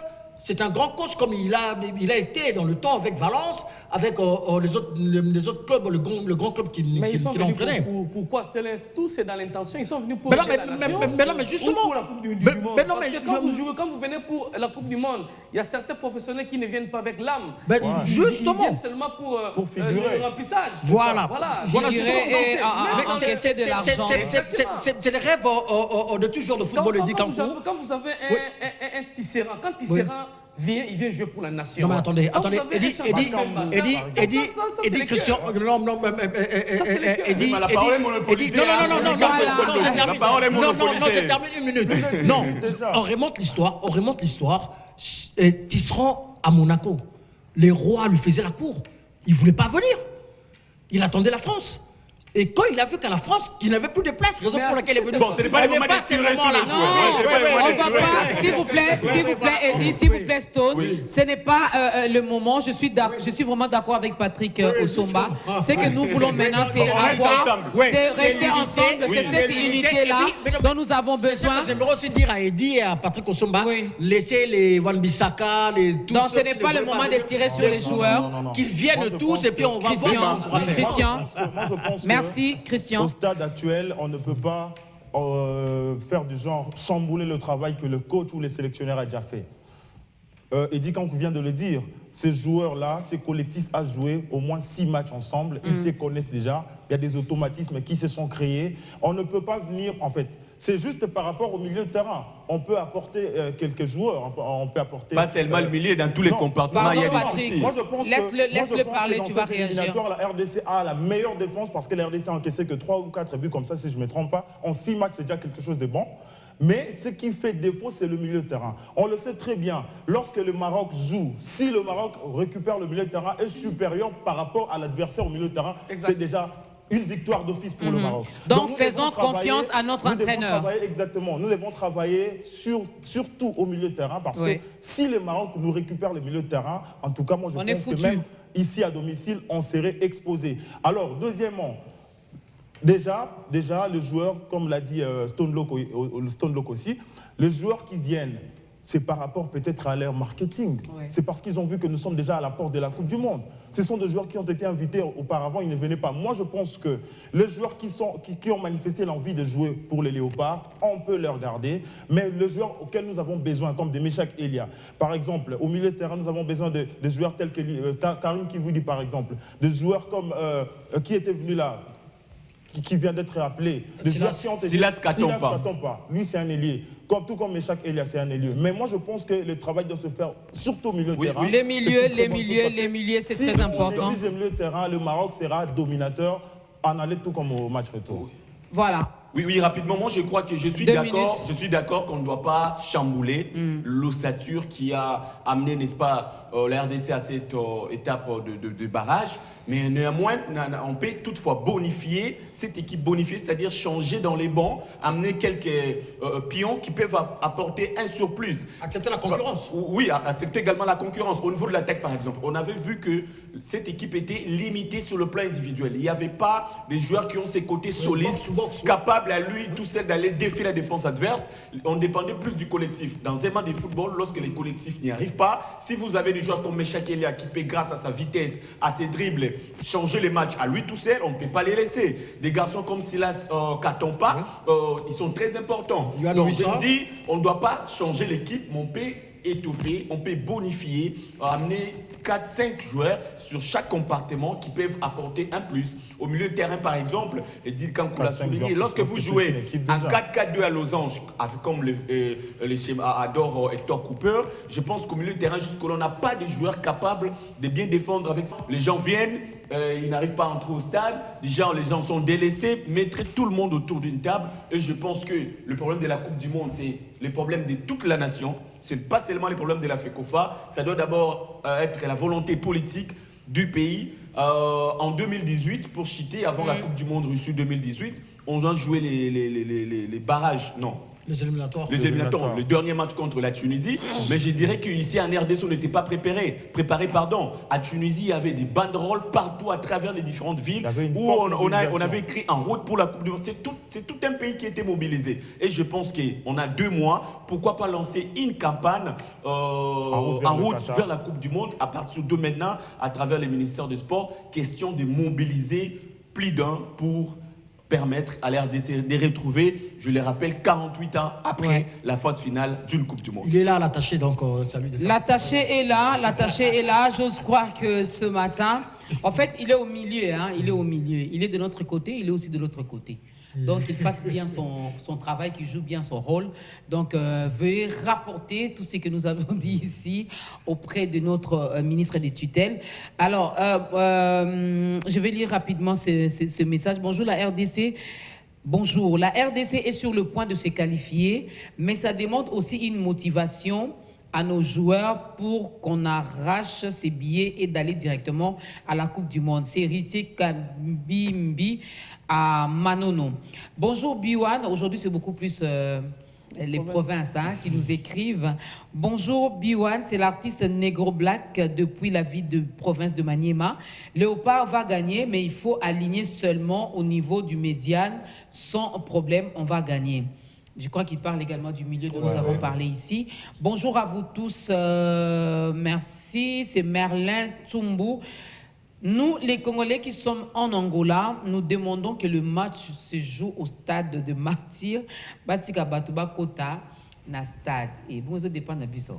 c'est un grand coach comme il a été dans le temps avec Valence, avec les autres clubs, le grand club qui l'a entraîné. Pourquoi? Tout c'est dans l'intention. Ils sont venus pour mais la mais justement, pour la Coupe du Monde. Parce que quand vous venez pour la Coupe du Monde, il y a certains professionnels qui ne viennent pas avec l'âme. Justement. Ils viennent seulement pour figurer. Le remplissage. Voilà. Figurer et encaisser de l'argent. C'est le rêve de toujours de football. Quand vous avez un Tisserand, quand Tisserand il vient jouer pour la nation. Non mais attendez, Eddie Christian, Eddie, la parole est monopolisée. Non, la parole est monopolisée. je termine une minute. Non, on remonte l'histoire. Tisserand à Monaco. les rois lui faisaient la cour. Il ne voulait pas venir. Il attendait la France. Et quand il a vu qu'à la France, il n'avait plus de place, raison pour laquelle il est venu. Bon, ce n'est pas le moment de tirer sur le joueur. S'il vous plaît, Eddie, s'il vous plaît, Stone, ce n'est pas le moment. Je suis vraiment d'accord avec Patrick Osomba. Ce que nous voulons maintenant, c'est avoir, c'est rester ensemble, c'est cette unité-là dont nous avons besoin. J'aimerais aussi dire à Eddie et à Patrick Osomba, laissez les Wan-Bissaka, tous. Donc ce n'est pas le moment de tirer sur les joueurs. Qu'ils viennent tous et puis on va voir. Christian, merci, Christian. Au stade actuel, on ne peut pas faire du genre chambouler le travail que le coach ou les sélectionneurs a déjà fait. Eddie Kankou vient de le dire, ces joueurs-là, ces collectifs à jouer au moins 6 matchs ensemble, ils se connaissent déjà, il y a des automatismes qui se sont créés. On ne peut pas venir, en fait, c'est juste par rapport au milieu de terrain. On peut apporter quelques joueurs, on peut apporter... Pas seulement le milieu, dans tous les compartiments, il y a des soucis. Moi, je pense laisse-le parler, tu vas réagir. La RDC a la meilleure défense parce que la RDC a encaissé que 3 ou 4 buts comme ça, si je ne me trompe pas. En 6 matchs, c'est déjà quelque chose de bon. Mais ce qui fait défaut, c'est le milieu de terrain. On le sait très bien. Lorsque le Maroc joue, si le Maroc récupère le milieu de terrain est supérieur par rapport à l'adversaire au milieu de terrain, c'est déjà une victoire d'office pour le Maroc. Donc faisons confiance à notre entraîneur. Exactement. Nous devons travailler surtout au milieu de terrain parce que si le Maroc nous récupère le milieu de terrain, en tout cas, moi je pense que même ici à domicile, on serait exposé. Alors, deuxièmement, Déjà, le joueur, comme l'a dit Stone Lock aussi, les joueurs qui viennent, c'est par rapport peut-être à leur marketing. C'est parce qu'ils ont vu que nous sommes déjà à la porte de la Coupe du Monde. Ce sont des joueurs qui ont été invités auparavant, ils ne venaient pas. Moi, je pense que les joueurs qui ont manifesté l'envie de jouer pour les Léopards, on peut leur garder. Mais les joueurs auxquels nous avons besoin, comme des Meshak Elia, par exemple, au milieu de terrain, nous avons besoin de joueurs tels que Karim Kivoudi, par exemple, de joueurs comme qui était venu là, qui vient d'être appelé, des joueurs qui ont été... Silas Katompa. Lui, c'est un ailier. Tout comme Meshak Elia, c'est un ailier. Mais moi, je pense que le travail doit se faire surtout au milieu de terrain. Les milieux, c'est très important. Si on néglige le milieu de terrain, le Maroc sera dominateur en aller tout comme au match retour. Voilà. Oui, rapidement, moi je crois que je suis d'accord qu'on ne doit pas chambouler l'ossature qui a amené, n'est-ce pas, la RDC à cette étape de barrage. Mais néanmoins, on peut toutefois bonifier cette équipe bonifiée, c'est-à-dire changer dans les bancs, amener quelques pions qui peuvent apporter un surplus. Accepter la concurrence. Oui, accepter également la concurrence. Au niveau de l'attaque, par exemple, on avait vu que cette équipe était limitée sur le plan individuel. Il n'y avait pas des joueurs qui ont ces côtés solistes, capables à lui tout seul d'aller défier la défense adverse. On dépendait plus du collectif. Dans un match de football, lorsque les collectifs n'y arrivent pas, si vous avez des joueurs comme Meshak Elia qui peut, grâce à sa vitesse, à ses dribbles, changer les matchs à lui tout seul, on ne peut pas les laisser. Des garçons comme Silas Katompa, ils sont très importants. Donc je dis, on ne doit pas changer l'équipe, mais on peut étoffer, on peut bonifier, amener 4-5 joueurs sur chaque compartiment qui peuvent apporter un plus. Au milieu de terrain, par exemple, Eddie Kankou l'a souligné, lorsque vous jouez en 4-4-2 à losange, comme les schémas adore Hector Cooper, je pense qu'au milieu de terrain, jusqu'à là, on n'a pas de joueurs capables de bien défendre avec ça. Les gens viennent, ils n'arrivent pas à entrer au stade, déjà les gens sont délaissés, mettre tout le monde autour d'une table, et je pense que le problème de la Coupe du Monde, c'est le problème de toute la nation. Ce n'est pas seulement les problèmes de la FECOFA, ça doit d'abord être la volonté politique du pays. En 2018, pour chiter, avant la Coupe du Monde Russie 2018, on a joué les barrages, non. Les éliminatoires. Le dernier match contre la Tunisie. Mais je dirais qu'ici, en RDC, on n'était pas préparé. À Tunisie, il y avait des banderoles partout à travers les différentes villes où on avait écrit en route pour la Coupe du Monde. C'est tout un pays qui était mobilisé. Et je pense qu'on a 2 mois. Pourquoi pas lancer une campagne en route vers la Coupe du Monde à partir de maintenant, à travers les ministères des Sports. Question de mobiliser plus d'un pour permettre à l'RDC de retrouver, je le rappelle, 48 ans après la phase finale d'une Coupe du Monde. Il est là, l'attaché, donc salut. L'attaché est là. J'ose croire que ce matin, en fait, il est au milieu, il est de notre côté, il est aussi de l'autre côté. Donc, qu'il fasse bien son travail, qu'il joue bien son rôle. Donc, veuillez rapporter tout ce que nous avons dit ici auprès de notre ministre des tutelles. Alors, je vais lire rapidement ce message. Bonjour la RDC. Bonjour. La RDC est sur le point de se qualifier, mais ça demande aussi une motivation à nos joueurs pour qu'on arrache ces billets et d'aller directement à la Coupe du Monde. C'est Héritier Kabimbi à Manono. Bonjour Biwan, aujourd'hui c'est beaucoup plus les provinces qui nous écrivent. Bonjour Biwan, c'est l'artiste Negro Black depuis la ville de province de Maniema. Léopard va gagner, mais il faut aligner seulement au niveau du médiane. Sans problème, on va gagner. Je crois qu'il parle également du milieu dont nous avons parlé ici. Bonjour à vous tous. Merci. C'est Merlin Tsumbu. Nous, les Congolais qui sommes en Angola, nous demandons que le match se joue au stade de Martyr. Batika Batuba Kota, na stade. Et vous, ça dépend de ça.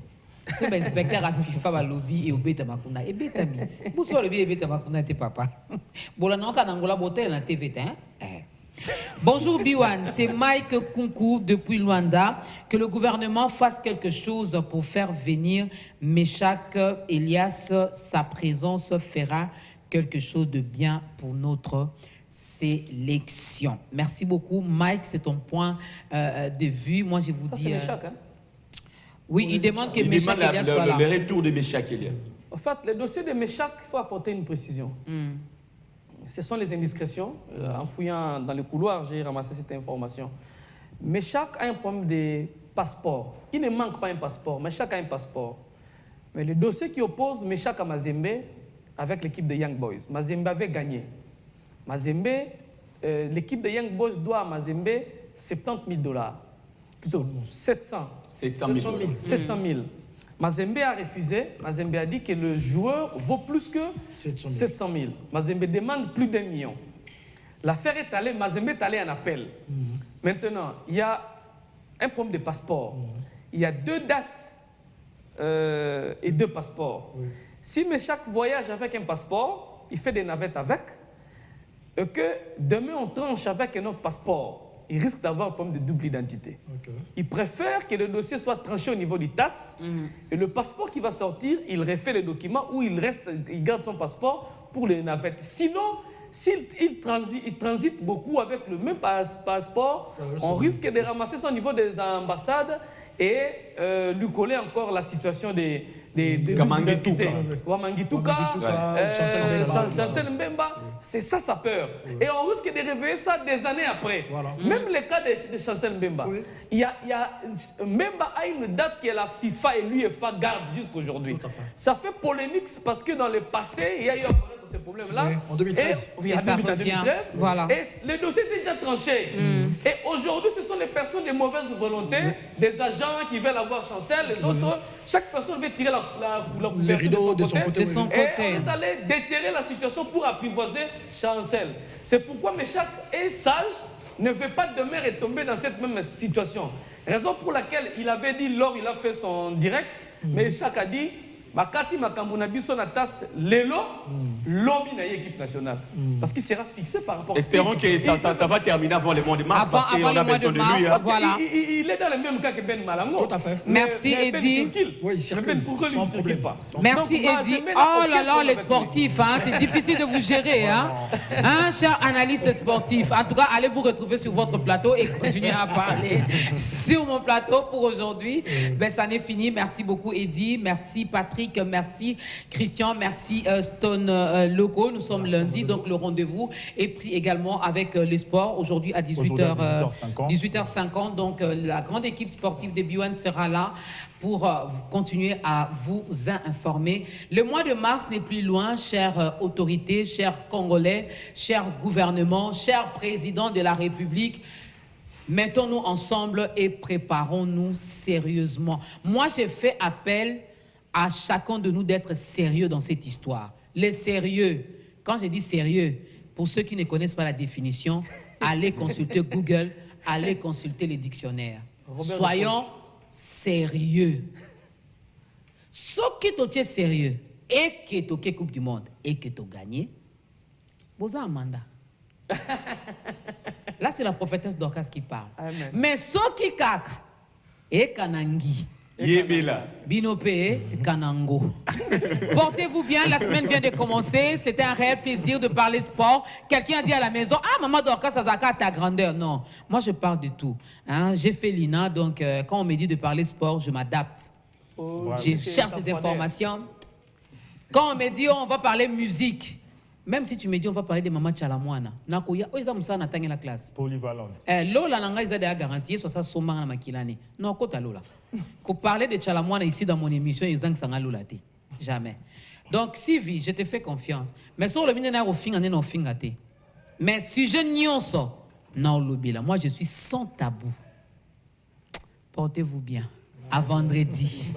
C'est l'inspecteur à FIFA, à lobby et au Beta Makuna. Et Beta Mi. Vous savez, le lobby et Beta Makuna, t'es papa. Bon, là, en Angola, boté la TV, hein? Bonjour Biwan, c'est Mike Kunku depuis Luanda. Que le gouvernement fasse quelque chose pour faire venir Meshak Elias. Sa présence fera quelque chose de bien pour notre sélection. Merci beaucoup Mike, c'est ton point de vue. Moi je vous dis... Meshak, hein? Oui, il demande que Meshak Elias soit là. Le retour de Meshak Elias. En fait, le dossier de Meshak, il faut apporter une précision. Ce sont les indiscrétions. En fouillant dans le couloir, j'ai ramassé cette information. Meshak a un problème de passeport. Il ne manque pas un passeport. Meshak a un passeport. Mais le dossier qui oppose Meshak à Mazembe avec l'équipe de Young Boys, Mazembe avait gagné. Mazembe, l'équipe de Young Boys doit à Mazembe 70 000 $. Plutôt 700 000. Mazembe a refusé. Mazembe a dit que le joueur vaut plus que 700 000. Mazembe demande plus d'1 million. L'affaire est allée, Mazembe est allé en appel. Maintenant, il y a un problème de passeport. Il y a 2 dates et 2 passeports. Si Meshak voyage avec un passeport, il fait des navettes avec, et que demain on tranche avec un autre passeport, il risque d'avoir un problème de double identité. Il préfère que le dossier soit tranché au niveau du TAS et le passeport qui va sortir, il refait le document ou il garde son passeport pour les navettes. Sinon, s'il transite beaucoup avec le même passeport, on risque de ramasser ça au niveau des ambassades et lui coller encore la situation des identités. Wamangituka, Chancel Mbemba, c'est ça sa peur. Et on risque de réveiller ça des années après. Même le cas de Chancel Mbemba. Mbemba a une date que la FIFA et l'UEFA gardent jusqu'aujourd'hui. Ça fait polémique parce que dans le passé, il y a eu ce problème-là. En 2013. Et ça revient. Voilà. Et le dossier est déjà tranché. Et aujourd'hui, ce sont les personnes de mauvaise volonté, des agents qui veulent avoir Chancel, les autres. Chaque personne veut tirer la couverture de son côté. Et on est allé déterrer la situation pour apprivoiser Chancel. C'est pourquoi Meshak est sage, ne veut pas demain retomber dans cette même situation. Raison pour laquelle il avait dit, lors il a fait son direct, Meshak a dit, Makati Makambu na biso na tas lelo lobby na équipe nationale parce qu'il sera fixé par rapport. Espérons que ça va terminer avant le mois de mars parce qu'on a besoin de lui. Voilà. Il est dans le même cas que Ben Malango. Tout à fait. Merci Eddy. Oui, il circule. Pourquoi il ne circule pas? Merci Eddy. Oh là là, les sportifs, c'est difficile de vous gérer. Chers analystes sportifs, en tout cas, allez vous retrouver sur votre plateau et continuer à parler sur mon plateau pour aujourd'hui. Ça n'est fini. Merci beaucoup Eddy. Merci Patrick. Merci Christian, merci Stone Loco. Nous sommes lundi, donc le rendez-vous est pris également avec les sports aujourd'hui à 18h50. Donc la grande équipe sportive des Biwan sera là pour continuer à vous informer. Le mois de mars n'est plus loin, chères autorités, chers Congolais, chers gouvernements, chers présidents de la République. Mettons-nous ensemble et préparons-nous sérieusement. Moi, j'ai fait appel à chacun de nous d'être sérieux dans cette histoire. Les sérieux, quand je dis sérieux, pour ceux qui ne connaissent pas la définition, allez consulter Google, allez consulter les dictionnaires. Soyons sérieux. Ce qui est sérieux et qui est Coupe du Monde et qui est gagné, vous avez un mandat. Là, c'est la prophétesse Dorcas qui parle. Amen. Mais ce qui caca et kanangi. Binopé, Kanango. Portez-vous bien, la semaine vient de commencer. C'était un réel plaisir de parler sport. Quelqu'un a dit à la maison, ah, maman Dorcas Azaka, ta grandeur. Non, moi je parle de tout. J'ai fait l'INA, donc quand on me dit de parler sport, je m'adapte. Je cherche des informations. Quand on me dit on va parler musique, même si tu me dis on va parler de Mama Chalamwana, nakoya oza musana tangi la classe. Polyvalente. Lola nanga ils a garanti soit ça soma na makilani. Non kota lola. Ko parler de Chalamwana ici dans mon émission ils ont sanga lola ti. Jamais. Donc Sylvie, je te fais confiance. Mais sur le mine na ofinga ne ofinga te. Mais si je nyonso na lobila, moi je suis sans tabou. Portez-vous bien. À vendredi.